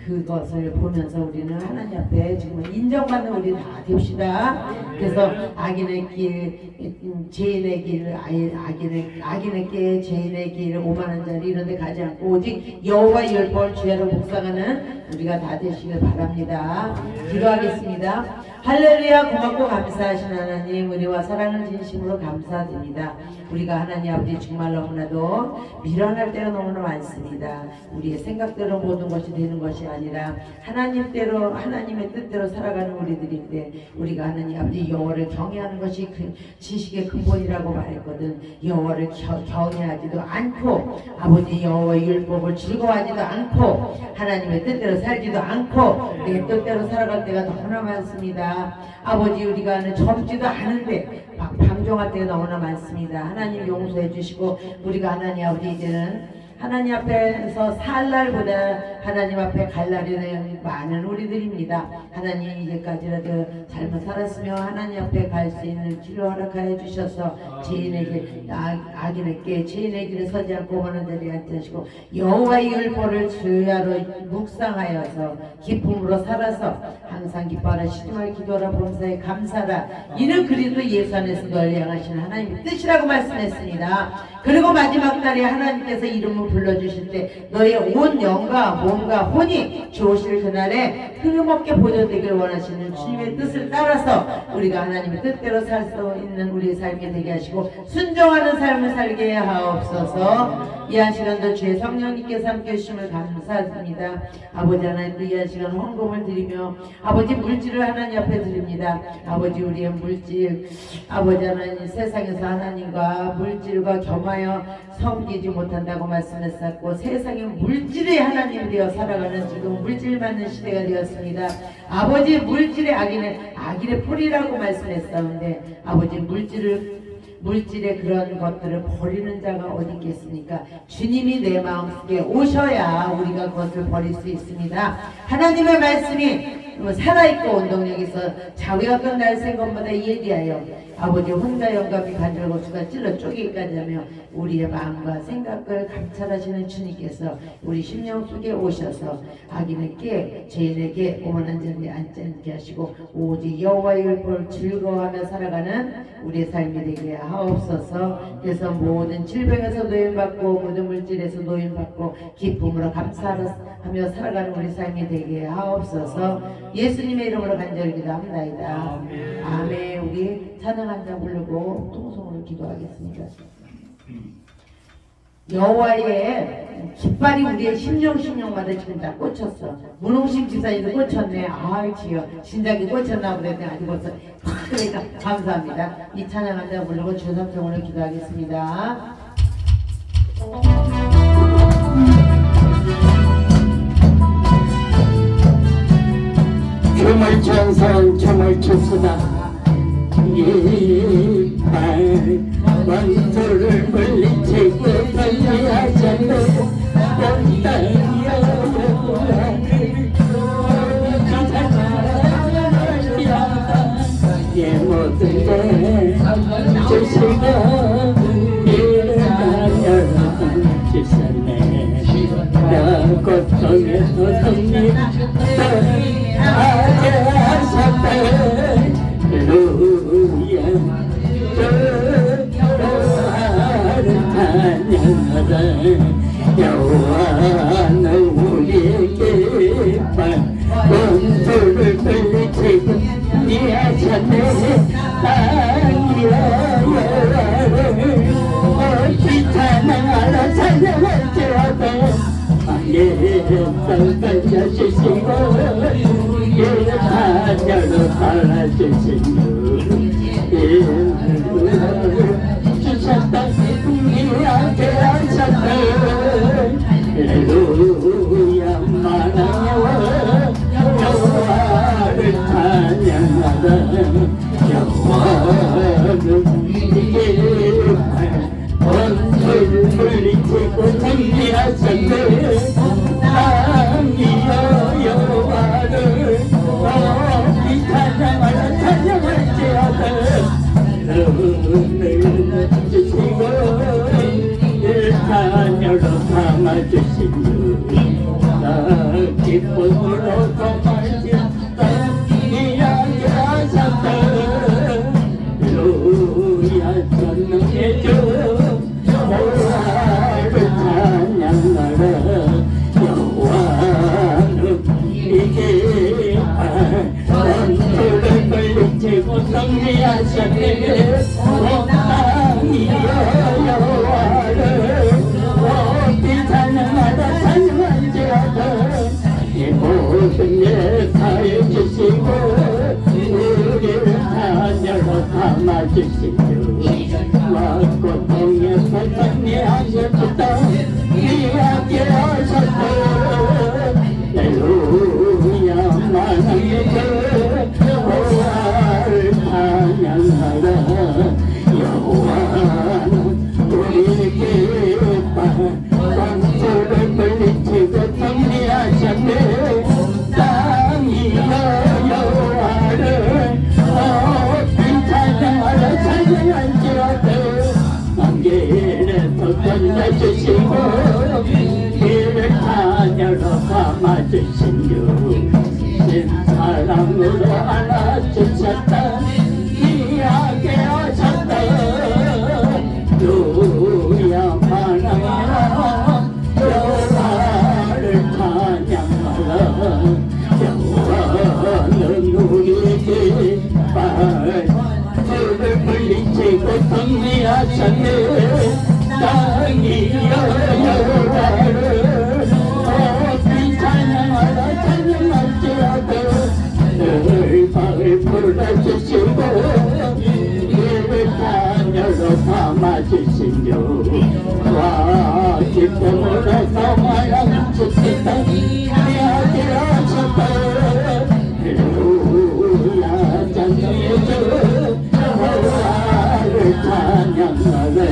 그것을 보면서 우리는 하나님 앞에 정말 인정받는 우리 다 됩시다. 그래서 악인의 길, 죄인의 길, 악인의 길, 죄인의 길, 5만원짜리 이런 데 가지 않고 오직 여호와의 율법을 주야로 묵상하는 우리가 다 되시길 바랍니다. 기도하겠습니다. 할렐루야. 고맙고 감사하신 하나님, 은혜와 사랑을 진심으로 감사드립니다. 우리가 하나님 아버지 정말 너무나도 미련할 때가 너무나 많습니다. 우리의 생각대로 모든 것이 되는 것이 아니라 하나님대로 하나님의 뜻대로 살아가는 우리들인데, 우리가 하나님 아버지 여호와를 경외하는 것이 그 지식의 근본이라고 말했거든. 여호와를 경외하지도 않고 아버지 여호와의 율법을 즐거워하지도 않고 하나님의 뜻대로 살지도 않고 내 뜻대로 살아갈 때가 너무나 많습니다. 아버지 우리가 젊지도 않은데 막 방종할 때가 너무나 많습니다. 하나님 용서해 주시고 우리가 하나님 아버지 이제는 하나님 앞에서 살 날보다 하나님 앞에 갈 날이 많은 우리들입니다. 하나님 이제까지라도 잘못 살았으며 하나님 앞에 갈 수 있는 길을 허락하여 주셔서 죄인에게 악인에게 죄인의 길에 서지 않고 오만한 자리에 앉지 하시고 여호와의 율법을 주야로 묵상하여서 기쁨으로 살아서 항상 기뻐하라 시중하여 기도하라 범사에 감사하라. 이는 그리스도 예수 안에서 널 향하시는 하나님의 뜻이라고 말씀했습니다. 그리고 마지막 날에 하나님께서 이름을 불러주실 때 너의 온 영과 몸과 혼이 좋으실 그날에 흠없게 보존되기를 원하시는 주님의 뜻을 따라서 우리가 하나님의 뜻대로 살 수 있는 우리의 삶이 되게 하시고 순종하는 삶을 살게 하옵소서. 이 한 시간도 주의 성령님께서 함께 해주심을 감사드립니다. 아버지 하나님도 이 한 시간 헌금을 드리며 아버지 물질을 하나님 앞에 드립니다. 아버지 우리의 물질 아버지 하나님 세상에서 하나님과 물질과 겸하여 섬기지 못한다고 말씀했었고 세상의 물질이 하나님 되어 살아가는 지금 물질 받는 시대가 되었습니다. 아버지 물질의 악인의 풀이라고 말씀했었는데 아버지 물질의 그런 것들을 버리는 자가 어디 있겠습니까? 주님이 내 마음속에 오셔야 우리가 그것을 버릴 수 있습니다. 하나님의 말씀이 살아있고 운동력이 있어 자위가 끝날 생것보다 예리하여 아버지 혼자 영감이 간절고수가 찔러 쪼개기까지 하며 우리의 마음과 생각을 감찰하시는 주님께서 우리 심령 속에 오셔서 악인에게 죄인에게 오만한 자리에 앉지 않게 하시고 오직 여호와의 율법을 즐거워하며 살아가는 우리의 삶이 되게 하옵소서. 그래서 모든 질병에서 노임받고 모든 물질에서 노임받고 기쁨으로 감사하며 살아가는 우리 삶이 되게 하옵소서. 예수님의 이름으로 간절히 기도합니다. 아멘. 우리 찬양 한 장 부르고 통성으로 기도하겠습니다. 여호와의 깃발이 우리의 심령마다 지금 다 꽂혔어. 문홍식 집사님도 꽂혔네. 아이 지여 진작에 꽂혔나 그랬더니 아직 벌써 그러니까 감사합니다. 이 찬양 한 장 부르고 주 삼성으로 기도하겠습니다. 정말 천상 정말 주소다 이발 원소를 물리치고 달리하자며 원땅이여 예 모든 게 주시고 일어나려 주셨네 나 고통에서 승리 하게 하셨다 할렐루야 여호와를 찬양하라 여호와는 우리에게 원수를 물리치고 니하셨네 땅이여 여호와를 어찌 찬양하라 찬양할지어다 땅까지 주시고 하늘로 달아주신 주셨다 우리에게 하셨다 할렐루야 만왕의 여호와를 찬양하라 여호와는 우리에게 원수를 물리치고 승리하셨네 땅이여 여호와를 어디 찬양하라 찬양할지어다 은혜를 주시고 일탄으로 삼아주신 나 기쁨으로 도망쳤다 이야기하셨다 할렐루야 전능의 주 여호와를 찬양하라 여호와는 이게 원수를 물리치고 승리하셨네 땅이여 여호와를 어디 찬양하라 찬양할지어다 이 모든 예사해 주시고 우리를 하늘로 담아주신 주 고통에서 승리하셨다 이야기하셨다 할렐루야 만왕의 주 여호와를 찬양하라 여호와는 우리에게 원수를 물리치고 승리하셨네 땅이여 여호와를 어디 찬양하라 찬양할지어다 안개에서 건져주시고 이를 하늘로 감아주신 주 사랑으로 안아주셨다 이야기 하셨다 루야 만왕의 여호와를 찬양하라 여호와는 우리에게 원수를 물리치고 승리하셨네 땅이여 여호와를 어디 찬양하라 찬양할지어다 늘 발을 불러주시고 이를 하늘로 담아주신 주와 기쁨으로 삼아야 주시다 이야기하셨다 할렐루야 전능의 주 여호와를 찬양하라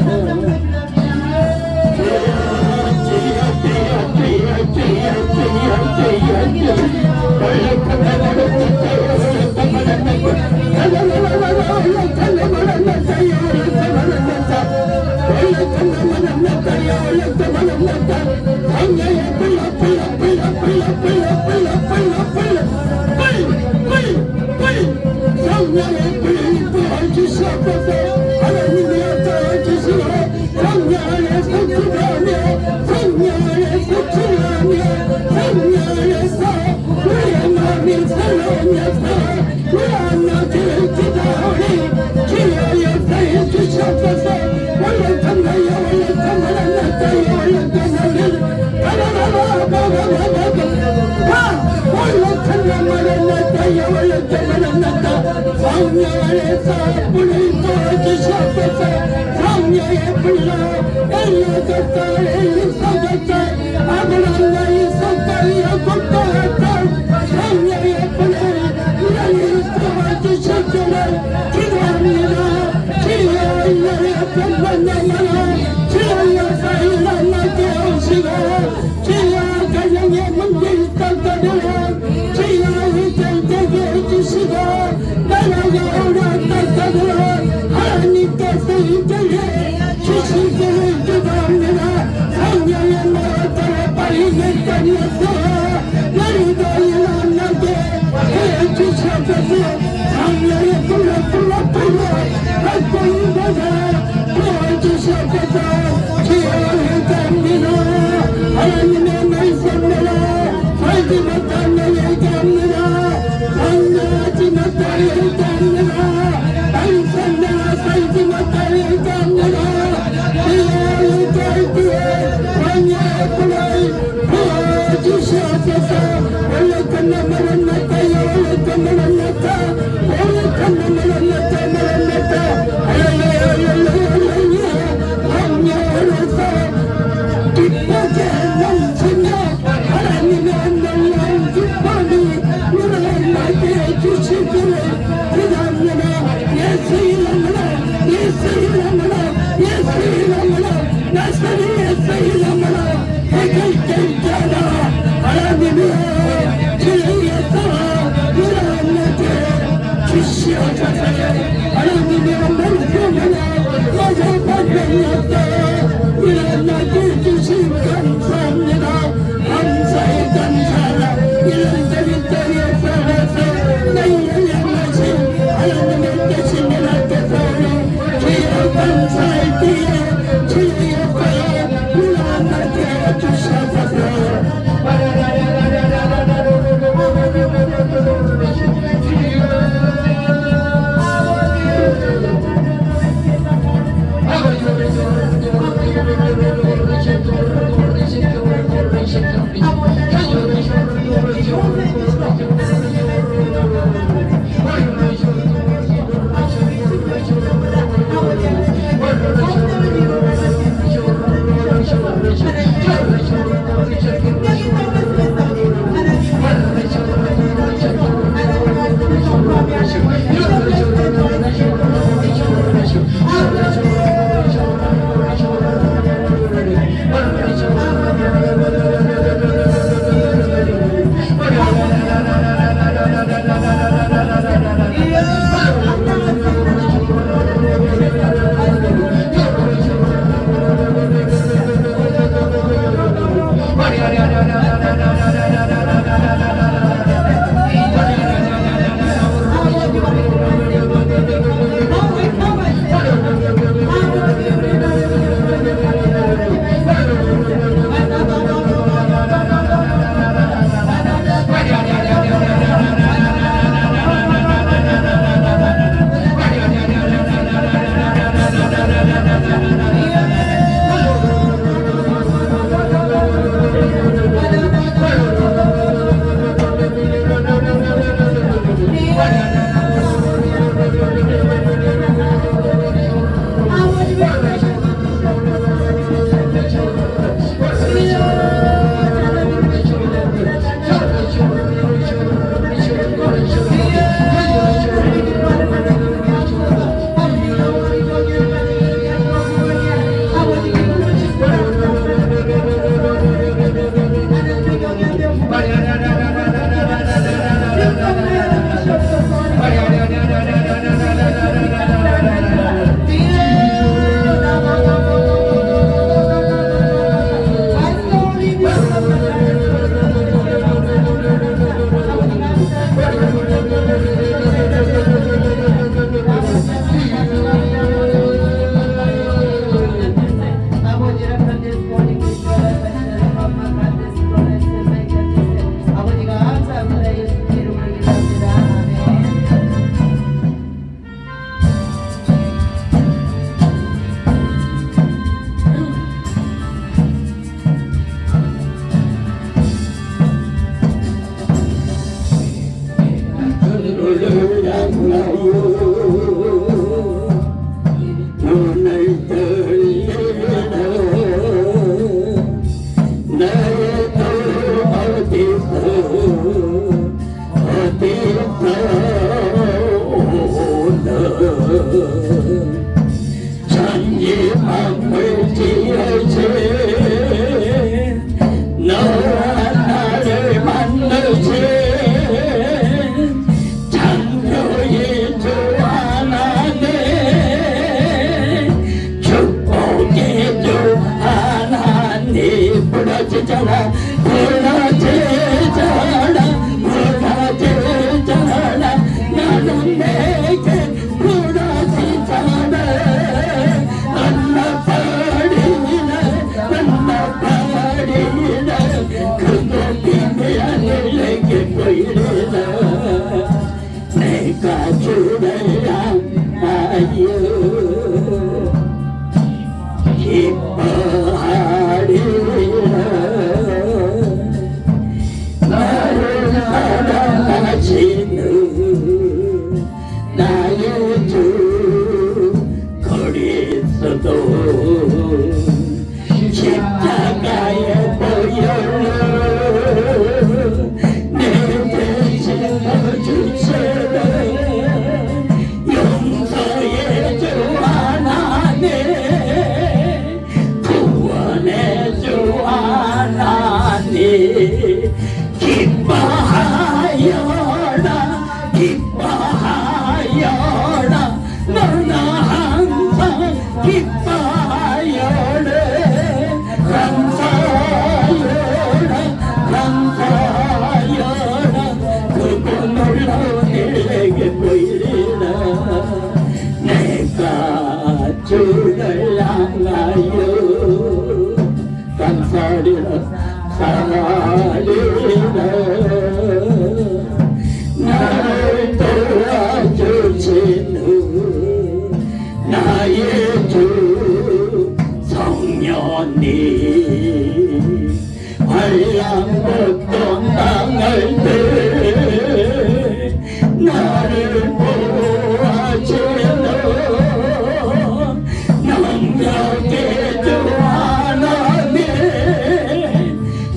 성령의 불을 부어주시옵소서 하나님의 도와주시고 성령의 속주하며 성령의 속주하며 성령에서 우리의 마음이 새로운 역사 무한하기를 기도하오니 주여 역사해 주시옵소서 올라탄다요 올라탄다 만났다요 올라탄다요 올라탄다 만났다요 올라탄다 만났다 성령 안에서 불을 부어주시옵소서 성령의 불로 엘리야졌다 엘리사졌다 아브라함의 손가락이 걷다 성령의 불을 우리를 부어주시옵소서 만났어 너희도 일어나게 해주셔서 장렬히 불러 밟고 있어서 도와주셔서 기억합니다. 하나님의 말씀대로 살지 못한 너희입니다. 장렬하지 못한 너희입니다. 말씀대로 살지 못한 너희입니다. 광야의 불을 부어주시옵소서. 올라간 나무는 났다요 올라간 나무는 났다 올라간 나무는 났다 할렐루야 광야로서 기쁘게 넘치며 하나님의 놀라운 기쁨이 일어나게 해주시기를 기도합니다. 예수 이름으로 예수 이름으로 예수 이름으로 나사렛 예수 이름으로 해결되잖아. 하나님이여 주의에서 일어나게 주시옵소서. 하나님의 말씀으로 너의 받으셨어 일어나게 주신 감사합니다. 감사해 감사하라. 이런 자리에 살아서 너희를 향하신 하나님의 뜻인 일하께서 주여 감사할 때에 주여서 일어나게 주셔서 부러지잖아. 제자라 뭐가 제자라 나는 내게 부러지잖아 만나버리네 만나버리네 그거 비밀을 내게 보이네 내가 주를 안아요 기뻐하리라 나를 사랑하시는 나의 주 그리스도 십자가에 보여 내 대신 주시는 용서의 주 하나님 구원의 주 하나님 기뻐하여라 기뻐하여라 너나 항상 기뻐하여라 감사하여라 감사하여라 그분 놀라운 일에게 보이리라 내가 주를 향하여 감사하리라 사랑하리라 나를 도와주시는 나의 주 성령님 환란복동 땅을 들 나를 보아주는 능력의 주 하나님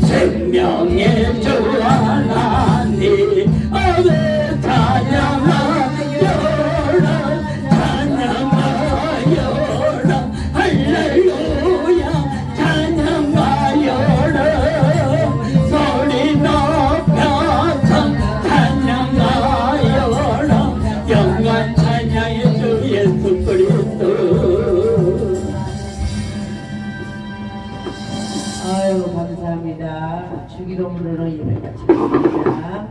생명의 주 하나님 아멘 찬양하여라 찬양하여라 할렐루야 찬양하여라 소리 높여서 찬양하여라 영원 찬양의 주 예수 그리스도 아유 감사합니다. 주기도문으로 예배 마치겠습니다.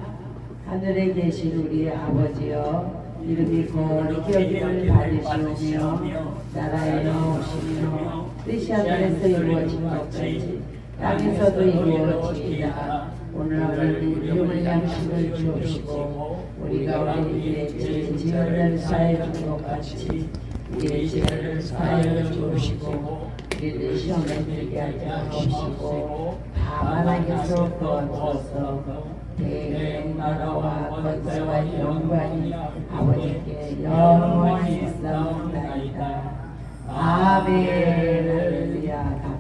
하늘에 계신 우리 아버지여 이름이 거룩히 여김을 받으시오며 나라에 오시며 뜻이 하늘에서 이루어진 것같이 땅에서도 이루어지이다. 오늘 우리는 일용할 양식을 주옵시고 우리가 우리에게 죄 지은 자를 사하여 준 것 같이 우리의 죄를 사하여 주옵시고 우리를 시험에 들게 하지 마시고 다만 악에서 구원하소서. 대의 나라와 권세와 영광이 아버지께 영원히 있사옵나이다. 아멘. 할렐루야.